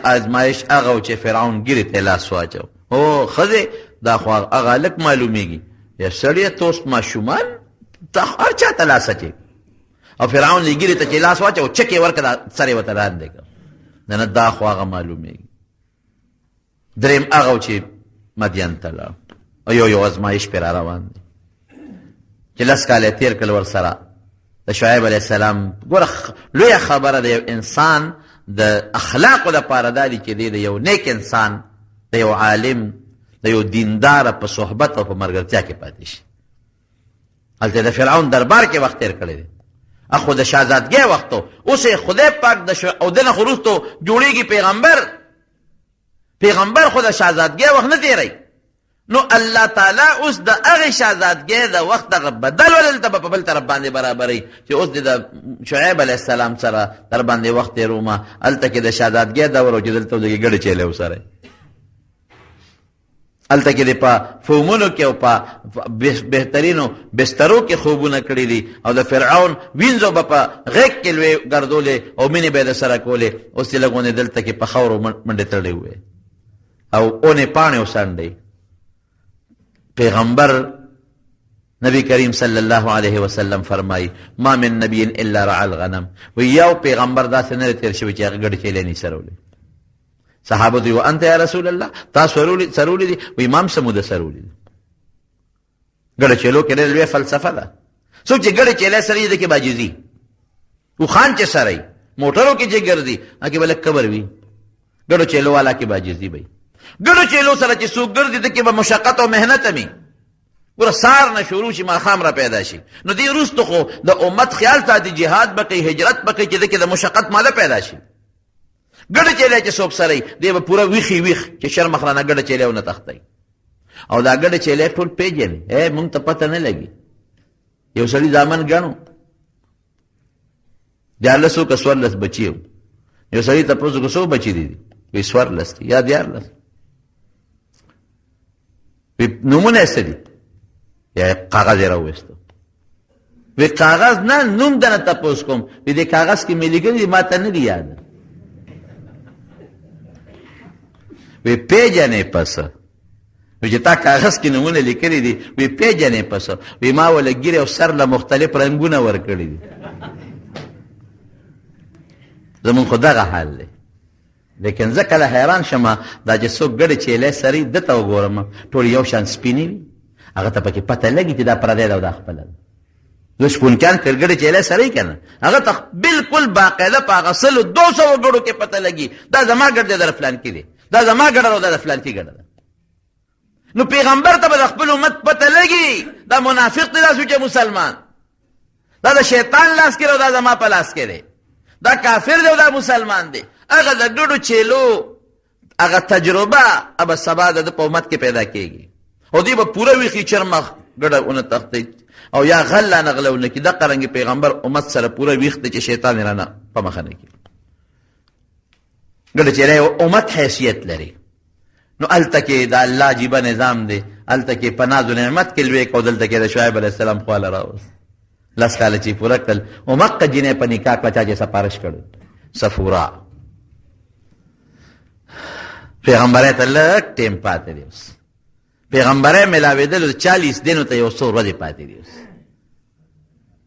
ازمایش هغه چې فرعون ګیرې ته لاس واچو. او ښځې دا خو هغه هلک معلومیږي یا سړیه توست ماشومان ته هر چا ته لاس اچوي او فرعون یې ګیرې ته چې لاس واچو چک یې ورکړه سر یې ورته لاندې کړ. نه دا خو هغه معلومیږي. دریم هغه چې مدین ته لاړ او یو ازمایش پرې را روان دی چې 10 کاله تېر کړل ورسره د شعیب علیه السلام. ګوره لویه خبره د یو انسان د اخلاقو دپاره دا دي چې دی د یو نیک انسان، د یو عالم، د یو دینداره په صحبت او په ملګرتیا کې پاتې شي. هلته د فرعون دربار کې وخت تېر کړی دی، اخو د شهزادګۍ وخت و. اوس یې خدای پاک او د نه خو وروستو جوړېږي پیغمبر خو د شهزادګۍ وخت نه تېروي. نو الله تعالی اوس د هغې شهزادګۍ د وخت دغه بدل ودلته به په بل طرف باندې برابروي چې اوس د شعیب علیه السلام سره در باندې وخت تېرومه. هلته کې د شهزادګۍ دور و چې دلته دغې ګډې چیلې وسره هلته کې د په فومونو کې او په بهترینو بسترو کې خوبونه کړي دي او د فرعون وینځو به په غیږ کې لوی ګرځولې او مینې به یې د سره کولې. اوس یې لږونې دلته کې په خاورو منډې تړلې وې او اونې پاڼې وسنډې. پیغمبر نبی کریم صلی الله علیه وسلم فرمایي ما من نبی الا رعى الغنم. وی یو پیغمبر داسې نه دی تېر شوی چې هغه ګډې چیلې نه سرولې. صحابه دوی وانت یا رسول الله تاسو سرولې دي؟ وی امام سموده سرولې دي. ګډه چیلو کې ډېره لویه فلسفه ده. څوک چې ګډه چیلې سري ده کې باجزي او خان چې سري موټرو کې چې ګرځي هغې به لږ کبر وي. ګډو چیلو والا کې باجزي وي. ګډو چیلو سره چې څوک ګرځي ده کې به مشقت او محنت وي. ګوره سار نه شروع شي ماښام را پیدا شي نو دې وروسته خو د امت خیال ساتي جهاد به کوي هجرت به کوي چې ده کې د مشقت ماده پیدا شي. ګډه چیلې چې څوک سره دی به پوره ویښ چې شرمخ رانه ګډه چیلې ونه تختی. او دا ګډه چیلې ټول پېژني. مونږ ته پته نه لګي. یو سړي زامن ګڼو 14 که 14 بچي و. یو سړي تپوس وکړو څو بچي دي؟ وی 14 یا 14. وی نومونه یې څه دي؟ یا کاغذ یې راوویستو. وی کاغذ نه نوم دنه تپوس کوم. وی دې کاغذ کې مې لیکلي دي ما ته نه دي یاد. وی پیژنې پسه. وی چې تا کاغذ کې نومونه لیکلي دي وی پیژنې پسه. وی ما وله ګیرې او سر له مختلف رنګونه ورکړي دي. زمونږ خو دغه حال دی. لیکن زه کله حیران شمه دا چې څوک ګډې چیلې سري ده ته وګورم ټول یو شان سپینې وي. هغه ته پکې پته لګي چې دا پردی ده او دا خپله ده. زه شپونکیان تر ګډې چیلې سري که نه هغه ته بلکل باقاعده په هغه 100-200 ګډو کې پته لګي دا زما ګډ دی د فلان کې دی، دا زما ګډه ده او دا د فلان کې ګډه ده. نو پیغمبر ته به د خپل امت پته لګي دا منافق دی دا سوچه مسلمان، دا د شیطان لاس کې دی او دا زما په لاس کې دی، دا کافر دی او دا مسلمان دی. هغه د ګډو چیلو هغه تجربه اب سبا د په امت کې پیدا کېږي او دی به پوره ویښي چرمخ ګډه ونه تختی او یا غله نه غلونه کي. دغه رنګې پیغمبر امت سره پوره ویښ دی چې شیطان یې رانه په مخه نه کړي. ګډه چیلې امت حیثیت لري. نو هلته کې د الله عجیبه نظام دی، هلته کې په ناز و نعمت کې لوی کو، دلته کې د شعیب علیه السلام خواله راوست. 10 کاله چې پوره کړل او مکه جینۍ په نکاح کړه چا چې سپارش کړی صفورا. پیغمبرۍ ته لږ ټیم پاتې دی، اوس پیغمبرۍ میلاوېدلو 40 دینو ته یو څو ورځې پاتې دي. اوس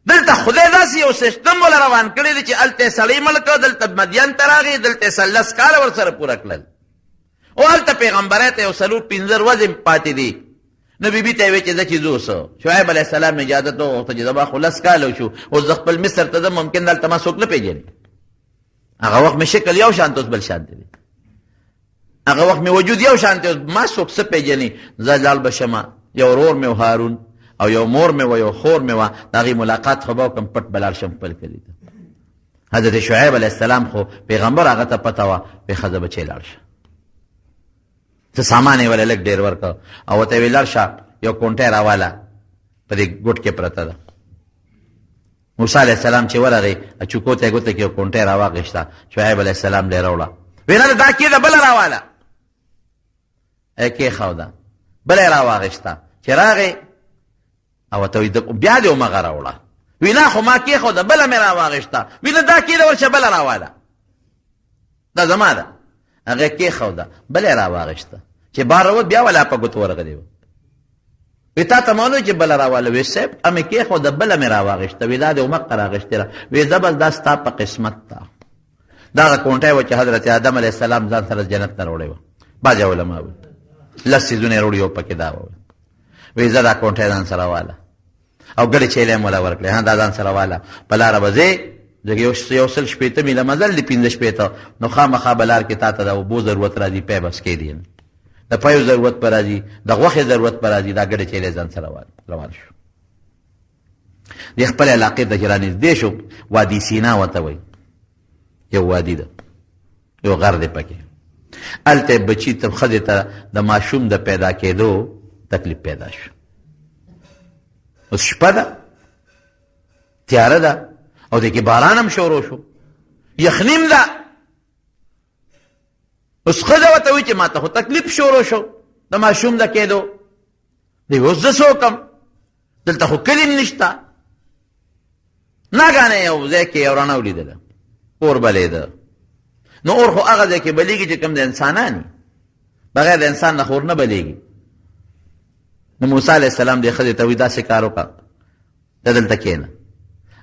دلته خدای داسې یو سیسټم وله روان کړی دی چې هلته سړی مړ کړه، دلته مدین ته راغی، دلته 10 کاله ورسره پوره کړل او هلته پیغمبرۍ ته یو 4-5 ورځې پاتې دي. نو بیبي ته یې ویې چې زه چې ځو څه. شعیب علیه السلام اجازت وغوښته چې زما خو 10 کاله وشو، اوس زه خپل مصر ته ځم، ممکن دلته ما څوک نه پېژني. هغه وخت مې شکل یو شانته، اوس بل شانته دی. هغه وخت مې وجود یو شانته، اوس ما څوک څه پېژني. زه لاړ به شمه، یو ورور مې و هارون او یو مور مې و یو خور مې وه، د هغې ملاقات خو به وکړم، پټ به لاړ شم خپل کلي ته. حضرت شعیب علیه السلام خو پیغمبر هغه ته پته وه، وی ښځه بچی لاړ شه، څه سامان یې وله لږ ډېر ورکړه او ورته یې وی لاړ شه یو کونټۍ راواله په دې ګوټ کې پرته ده. موسی علیه السلام چې ورغی چوکو ته یې ګوته کې یو کونټۍ راواغېسته، شعیب علیه السلام ډېر راوړه، وی نه دا کېده بله راواله، کېښوده، بله یې راواغېسته. چې راغې او ورته وی بیا دې همغه راوړه، وی نه خو ما کېښوده بله مې راواغېسته، وی نه دا کېده ورشه بله راواله، دا زما ده. هغه کېښوده بله یې راواغېسته، چې بار راوت بیا ولا په ګوتو ورغلی و. وی تا ته معلوم چې بله راواله، وی صاحب امې کېښوده بله مې راواغېسته، وی دا دې همغه راغېستې ده، وی زه بس دا ستا په قسمت ده. دغه کونټۍ وه چې حضرت آدم علیه السلام ځان سره جنت نه راوړی وه. بعضې علما وایي 10 څیزونه یې راوړي، یو پکې دا وه، وی زه دا کونټۍ ځان سره واله او ګډې چیلې هم وله ورکړې، ها دا ځان سره واله، په لاره به ځې یو 100 میله مزل دی 15 نو خامخا به لار کې تا ته د اوبو ضرورت راځي، پی بس کې دی، د پیو ضرورت به راځي، د غوښې ضرورت به راځي، دا ګډې چیلې ځان سره روان شو. د خپل علاقې ته چې رانږدې شو، وادي سینا ورته وایي، یو وادي ده، یو غر دی پکې. هلته بچي ته ښځې ته د ماشوم د پیدا کېدو تکلیف پیدا شو. اوس شپه ده، تیاره ده او دې کې باران هم شروع شو، یخنیم ده. اوس ښځه ورته وایي چې ما ته خو تکلیف شروع شو د ماشوم د کېدو، دی اوس زه څه وکړم، دلته خو کلي نشته. ناګانه یو ځای کې یو رڼا ولیدله، اور بلېده. نو اور خو هغه ځای کې بلیږي چې کوم د انسانان وي، بغیر د انسان نه خو اور نه بلیږي. نو موسی علیه السلام دې ښځې ته وایي داسې کار وکړه، ته دلته کښېنه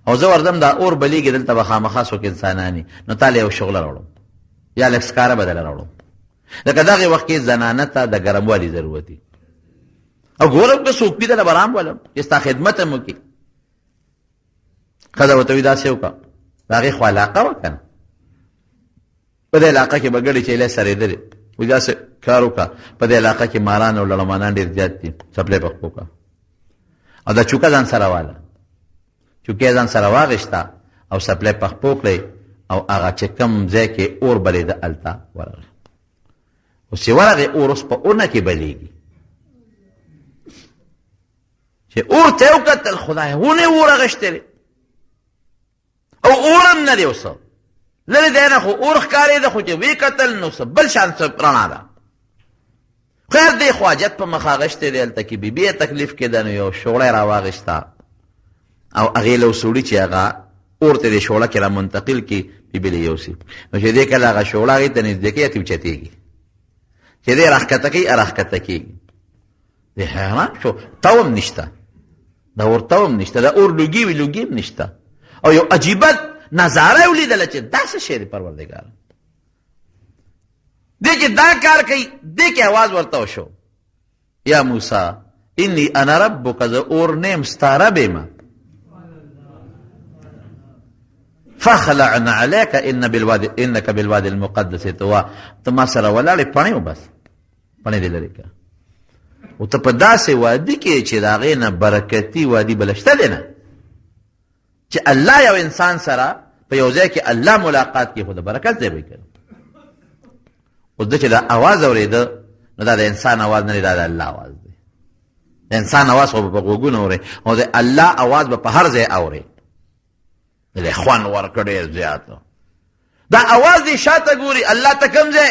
او زه ورځم دا اور بلیږي، دلته به خامخا څوک انسانان وي، نو تا له یو شغله راوړم یا لږ سکاره به دله راوړم. لکه دغې وخت کې زنانه ته د ګرموالي ضرورت وي او ګورم که څوک وي دله به رام ولم چې ستا خدمت هم وکړي. ښځه ورته وایي داسې وکړه، د هغې خو علاقه وه که نه، په دې علاقه کې به ګډې چیلې سرېدلې، وایي داسې کار وکړه، په دې علاقه کې ماران او لړمانان ډېر زیات دي، څپلۍ په پښو کړه او دا چوکه ځان سره واله، چوکۍ ځان سره واغېسته او څپلۍ په پښو کړئ او هغه چې کوم ځای کې اور بلېده هلته ورغی. اوس چې ورغې اور اوس په اورنه کې بلیږي، چې اور ته یې وکتل خدای ونې اور اغېشتلې او اور هم نه دی اوس لرې دی نه، خو اور ښکارېده، خو چې ویې کتل نو څه بل شان څه رڼا ده. خیر دی خو حاجت په مخ اغېشتې دی، هلته کې بیبي یې تکلیف کېده، نو یو شوړی راواغېسته او هغې له وسوړي چې هغه اور ته دې شوړه کې را منتقل کړي، بیبي له یوسي. نو چې دې کله هغه شوړه هغې ته نږدې کوي اتې اوچتېږي، چې دې راښکته کوي راښکته کېږي. دی حیران شو، تو هم نشته، د اور تو هم نشته، د اور لوګي وي لوګي هم نشته، او یو عجیبه نظاره یې ولیدله چې دا څه شی دی پروردګار. دې چې دا کار کوي، دې کې اواز ورته وشو، یا موسی انی انا ربک، زه اور نیم ستا رب یم، فخلعن علیک انک بالوادي المقدس طوى. ته ما سره ولاړې پڼې و، بس پڼې دې لرې کړه او ته په داسې وادي کې چې د هغې نه برکتي وادي بله شته دی نه، چې الله یو انسان سره په یو ځای کې الله ملاقات کې، خو د برکت ځای به یې کړ. اوس ده چې دا اواز اورېده نو دا د انسان اواز نه دی، دا د الله اواز دی. د انسان اواز خو به په غوږونه اورې او د الله اواز به په هر ځای اورې، د خوند ورکړ ډېر زیات. دا اواز دې شاته ګوري الله ته کوم ځای،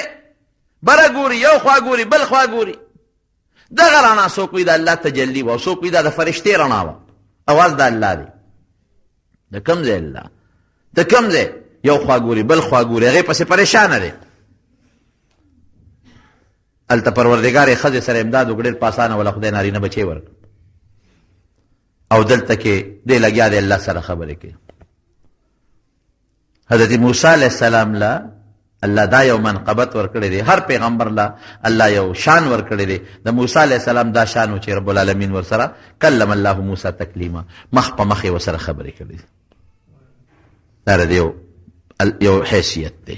بره ګوري، یو خوا ګوري، بل خوا ګوري. دغه رڼا څوک وي د الله تجلي وه او څوک وي دا د فرشتې رڼا وه. اواز د الله دی. د کوم ځای الله؟ د کوم ځای؟ یو خوا ګوري، بل خوا ګوري، هغې پسې پریشانه دی. هلته پروردګار یې ښځې سره امداد وکړ، ډېر په اسانه وله خدای نارینه بچی ورکړ. او دلته کې دی لګیا دی الله سره خبرې کوي. حضرت موسی علیه السلام له الله دا یو منقبت ورکړی دی، هر پیغمبر له الله یو شان ورکړی دی. د موسی علیه السلام دا شان و چې رب العالمین ورسره کلم الله موسی تکلیما، مخ په مخ یې ورسره خبرې کړې دي. دا د یو حیثیت دی.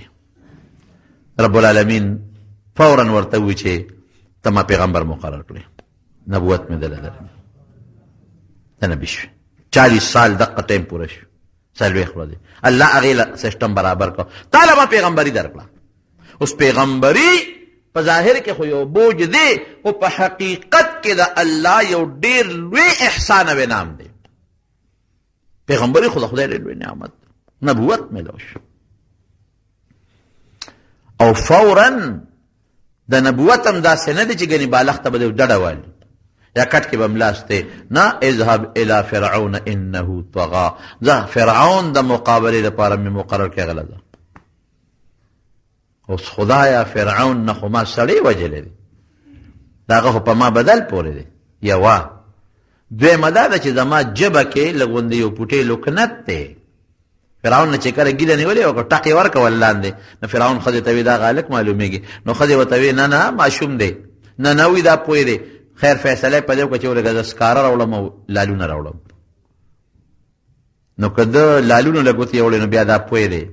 رب العالمین فورا ورته وی چې ته ما پیغمبر مقرر کړې، نبوت مې دله درکړې، ته نبي شوې. 40 سال دقه ټایم پوره شو، څلوېښت ورځې الله هغې له سیسټم برابر کړ. تا له ما پیغمبري درکړه. اوس پیغمبري په ظاهر کې خو یو بوج دی، خو په حقیقت کې د الله یو ډېر لوی احسان او انعام دی. پیغمبري خو د خدای ډېر لوی نعمت، نبوت میلاو شو. او فورا د نبوت هم داسې نه دی چې ګنې بالښت ته به دی ډډه والي یا کټ کې به ملاستې نه. اذهب الى فرعون انه طغى، ځه فرعون د مقابلې لپاره مې مقرر کړې غله ده. اوس خدایا فرعون نه خو ما سړی وجلی دی، د هغه خو په ما بدل پورې دی. یوه دویمه دا ده چې زما ژبه کې لږ غوندې یو پوټی لکنت دی. فرعون نه چې کله ګیله نیولې وکړه ټق یې ورکول لاندې، نو فرعون ښځې ته وي دا هلک معلومېږي. نو ښځې ورته وي نه نه ماشوم دی، نه نه وي دا پوی دی. خیر فیصله په دې وکړه چې ولږه زه سکاره راوړم او لالونه راوړم. نو که ده لالونه له ګوتې یوړې نو بیا دا پوی دی،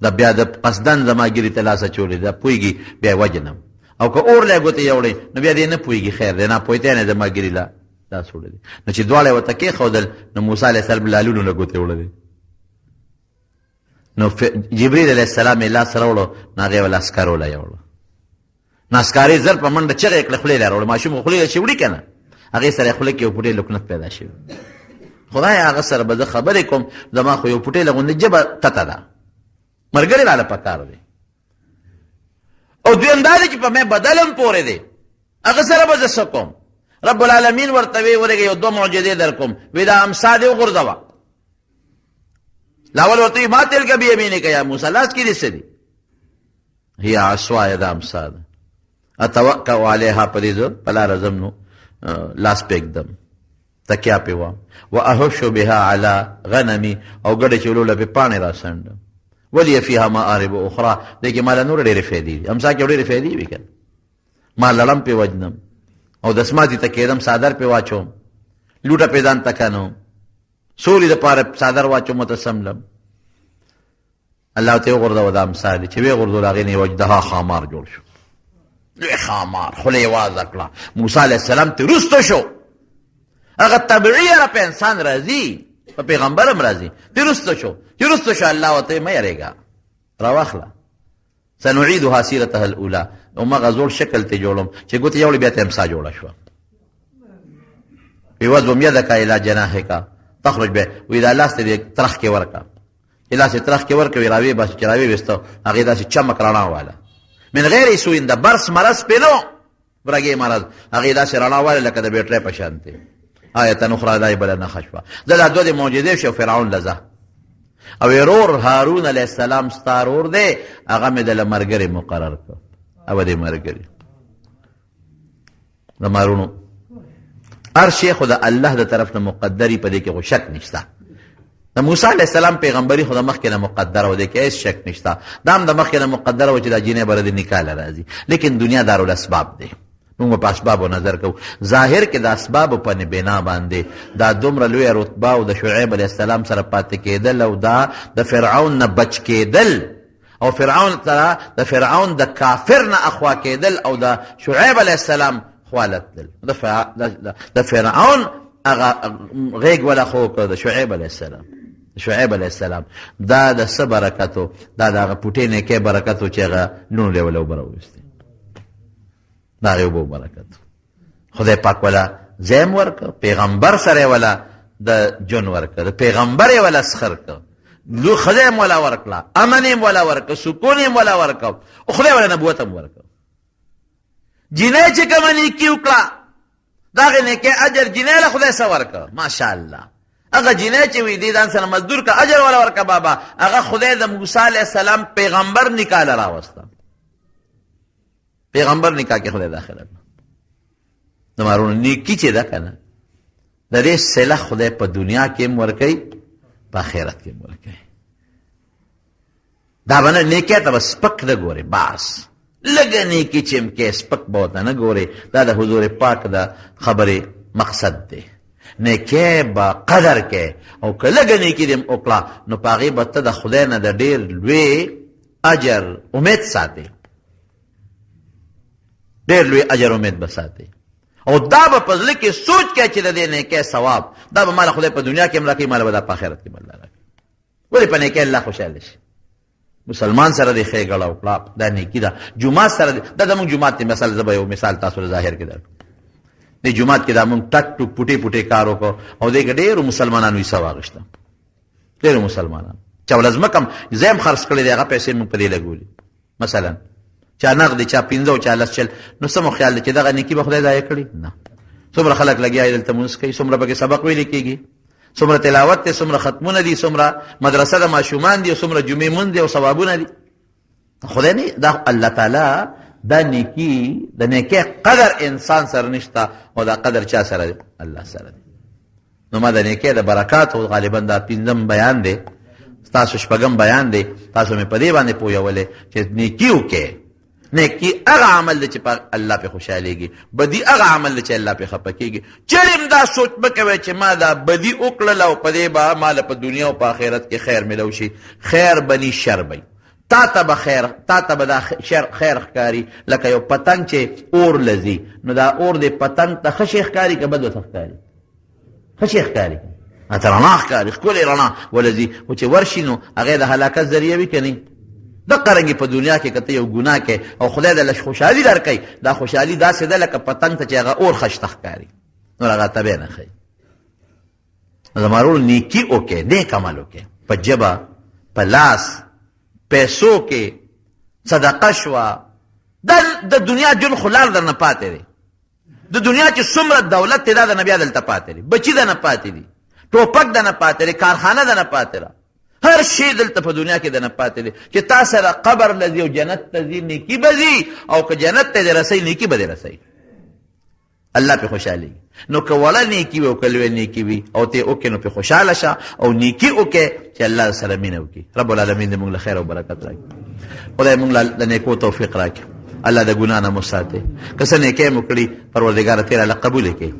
دا بیا د قصدن زما ګیرې ته لاس اچولی، دا پوهېږي بیا یې وجنم. او که اور له ګوتې یوړې نو بیا دې نه پوهېږي، خیر دی ناپوهتیا نه زما ګیرې له لاس وړلی. نو چې دواړه یې ورته کېښودل نو موسی علیه السلام لالونو له ګوتې وړلی. نو جبریل علیه السلام یې لاس راوړو، نو هغې ول اسکر وله یوړو. نو اسکارې زر په منډه چغې یې کړه، خولې له راوړه. ماشوم خولې له چې وړي که نه، هغې سره یې خوله کې یو پوټی لکنت پیدا شوي. خدای هغه سره به زه خبرې کوم، زما خو یو پوټی له غوندې ژبه تته ده، ملګري راله پکار دی. او دویم دا دی چې په مې بدلم پورې دی، هغه سره به زه څه کوم؟ رب العالمین ورته وی ورېږه یو 2 معجزې در کوم. وی دا امسا دې وغورځوه. لاول ورته وی ما تلک بیمینک یا موسی، لاس کې دې څه دي؟ هي عصوای دا امسا ده اتوکا علیها، په دې زه په لاره ځم نو لاس پرېږدم، تکیا پې وم. واهش بها علی غنمي، او ګډه چې ولوله پې پاڼې را څنډم. ولي فيها مآرب اخرى، دې کې ماله نور ډېرې فایدې دي. امسا کې ډېرې فایدې وي که ما لړم پې وجنم، او دسماتي ته کېدم، څادر پې واچوم، لوټه پې ځان ته کنوم، سولې دپاره څادر واچوم ورته سملم. الله ته یې وغورځوه دا امسا دي. چې ویې غورځول هغې نه یې وجدها خامار جوړ شو، لوی خامار، خوله یې وازه کړه. موسی علیه السلام ترې رسته شو. هغه طبیعي هره په انسان راځي، په پیغمبر هم راځي. ترې رسته شو، چې رسته شو الله ورته مه یېرېږه، راواخله. سنعیدها سیرتها الاولی، همغه زوړ شکل ته جوړم چې ګوتې یوړې بیا ته امسا جوړه شوه. وضم یدک الی جناحک تخرج به، وی دا لاس ته دې ترخ کې ورکړه، چې لاس یې ترخ کې ورکړه، وی راویې باسي، چې راویې ویسته هغې داسې چمک رڼا واله من غیر سوء، د برس مرض پې نه و، برګې مرض، هغې داسې رڼا واله لکه د بیټرۍ په شانتې. آیة اخرى دا یې بله نښه شوه. دا 2 معجزې شو فرعون لزه. او ورور هارون علیه السلام ستا رور دی، هغه مې دله ملګری مقرر کړ. او دې ملګري د مارونو هر شی خو د الله د طرف نه مقدري، په دې کې خو شک نشته. د موسی علیه السلام پیغمبري خو د مخکې نه مقدره و، دې کې هېڅ شک نشته. دا هم د مخکې نه مقدره و چې دا جینۍ به د نکاح له راځي. لیکن دنیا دارالاسباب دی، موږ په اسبابو نظر کوو. ظاهر کې د اسبابو په بنا باندې دا دومره لویه رتبه او د شعیب علیه السلام سره پاتې کېدل، او دا د فرعون نه بچ کېدل، او فرعون سره د فرعون د کافر نه اخوا کېدل، او د شعیب علیه السلام خوا تلل. د فرعون هغه غېږ ولا خو کړه د شعیب علیه السلام. شعیب علیه السلام دا د څه برکت و؟ دا د هغه پوټې نیکۍ برکت و چې هغه لوڼو له یې وله اوبه راوویستې، د هغې اوبه برکت. خدای پاک وله ځایم ورکړه، پیغمبر سره یې وله د جون ورکړه، د پیغمبر یې وله سخر کړه، ښځه یې م وله ورکړه، امن یې م وله ورکړه، سکون یې م وله ورکړه، خدای وله نبوت هم ورکړه. جنۍ چې کومه نیکي وکړه د هغې نیکۍ اجر جنۍ له خدای څه ورکړه ماشاءالله هغه جنۍ چې وي دې ځان سره مزدور که اجر والا ورکړه بابا هغه خدای د موسی علیه السلام پیغمبر نکاح له راوسته پیغمبر نکاح کې خدای داخله د مارونو نیکي چې ده که نه د دې صله خدای په دنیا کې هم ورکوي په آخرت کې هم ورکوي دا به نه نیکۍ ته به سپک نه ګورې بس لږه نیکي چې هم کې سپک به ورته نه ګورې دا د حضور پاک د خبرې مقصد دی نیکۍ به قدر کې او که لږه نیکي دې هم وکړه نو په هغې به ته د خدای نه د ډېر لوی اجر امید ساتې ډېر لوی اجر امید به ساتې او دا به په زړه کې سوچ کې چې د دې نیکۍ ثواب دا به ماله خدای په دنیا کې هم راکوي ماله به دا په آخرت کې به الله راکوي ولې په نیکۍ الله خوشحاله شي مسلمان سره دې ښېګړه وکړه دا نیکي ده جومات سره دا زموږ جومات دی مثال زه به یو مثال تاسو له ظاهر کې درکړم دې جومات کې دا موږ ټک ټوک پوټې پوټې کار وکړو او دې کې ډېرو مسلمانانو حصه واخېسته ډېرو مسلمانانو چا ول ځمکه هم زه هم خرڅ کړې دی هغه پیسې موږ په دې لګولې مثلا چا نغدې چا 15 او چا 10 نو څه مو خیال دی چې دغه نیکي به خدای ضایع کړي نه څومره خلک لګیا دي دلته مونځ کوي څومره پکې سبق ویلې کېږي څومره تلاوت دی څومره ختمونه دي څومره مدرسه د ماشومان دي څومره جمعې مونځ دي او ثوابونه دي خدای نه دا الله تعالی دا نیکی د نیکۍ قدر انسان سره نشته او دا قدر چا سره دی الله سره دی نو ما د نیکۍ د برکاتو غالبا دا 5م بیان دی تاسو 6م بیان دی تاسو مې په دې باندې پوهولې چې نیکي وکړئ نیکی هغه عمل دی چې په الله پې خوشحالېږي بدي هغه عمل دی چې الله پې خفه کېږي چېرې هم دا سوچ مه کوئ چې ما دا بدي وکړله او په دې به ماله په دنیا او په آخرت کې خیر میلو شي خیر بني شر بی تا ته به دا خیر ښکاري لکه یو پتنګ چې اور لځي نو دا اور دی پتنګ ته ښه شی ښکاري که بد ورته ښکاري ښه شی ښکاري ته رڼا ښکاري ښکلې رڼا ولځي خو چې ورشي نو هغې د هلاکت ذریعه وي که نه دقه رنګې په دنیا کې که ته یو ګناه کې او خدای د لږ خوشحالي درکوي دا خوشحالي داسې ده لکه پتنګ ته چې هغه اور خشته ښکاري نور هغه ته بیا نه ښایي زما ورور نیکي وکړې نیک عمل وکړې په ژبه په لاس پیسو کې صدقه شوه د دنیا جون خو لار درنه پاتې دی د دنیا چې څومره دولت دی دا د نه بیا دلته پاتې دی بچي د نه پاتې دي ټوپک د نه پاتې دی کارخانه د نه پاتې ده هر شی دلته په دنیا کې د نه پاتې دی چې تا سره قبر لځي او جنت ته ځي نیکي به ځي او که جنت ته دې رسوي نیکي به دې رسوي الله پې خوشحالېږي نو که وړه نیکي وي او که لویه نیکي وي او ته یې وکړې نو پې خوشحاله شه او نیکي وکړې چې الله سره مینه وکړي رب العالمین دې موږ له خیر او برکت راکړي خدای موږ له د نیکو توفیق راکړي الله د ګناه نه مو ساتي که څه نیکۍ مو کړي پروردګاره تېره له قبوله کړي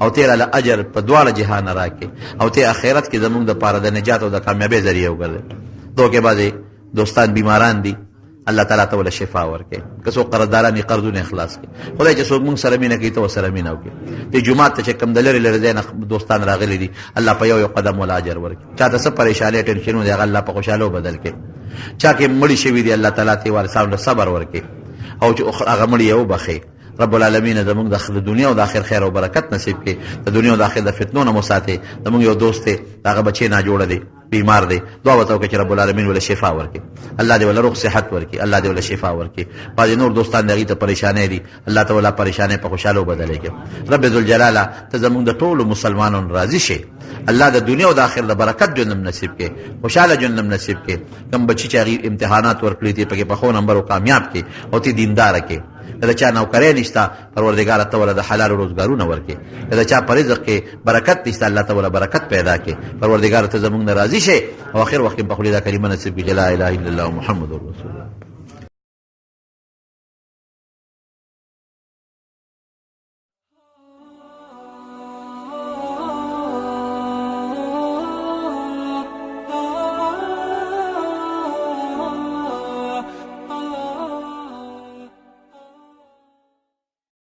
او تیرا له اجر په دواړه جهان راکې او ته آخرت کې زمونږ دپاره د نجات او د کامیابۍ ذریعه وګرځې دوکېبازې دوستان بیماران دي الله تعالی ته وله شفا ورکړي که څوک قرضداران یې قرضونه اخلاص کړي خدای چې څوک مونږ سره مینه کوي ته ورسره مینه وکړي دې جومات ته چې کوم د لرې لرې ځای نه دوستان راغلي دي الله په یو قدم وله اجر ورکړي چا ته څه پریشانۍ ټینشنونه دی هغه الله په خوشحالو بدل کړي چا کې مړي شوي دي الله تعالی ته وارثانو له صبر ورکړي او چې هغه مړي یې وبخي رب العالمین زمونږ د دنیا او د آخر خیر او برکت نصیب کړي د دنیا او د آخر د فتنو نه مو ساتي زمونږ یو دوست دی هغه بچی ناجوړه دی بیمار دی دعا ورته وکړه چې رب العالمین وله شفا ورکړي الله دې وله روغ صحت ورکړي الله دې وله شفا ورکړي بعضې نور دوستان د هغې ته پریشانۍ دي الله ته وله پریشانۍ په خوشحالو بدلی کړي رب ذوالجلاله ته زمونږ د ټولو مسلمانانو راضي شي الله د دنیا او د آخر د برکت ژوند هم نصیب کړي خوشحاله ژوند هم نصیب کړي کوم بچي چې هغې امتحانات ورکړي دي پکې په ښو نمبر کامیاب کړي او ته دینداره کړي که د چا نوکری نشته پروردګاره ته وله د حلالو روزګارونه ورکړي که د چا په رزق کې برکت نشته الله ته وله برکت پیدا کړي پروردګاره ته زمونږ نه راضي شي او آخر وخت کې په خولې دا کلمه نصیب کړي چې لا اله الا الله محمد رسول الله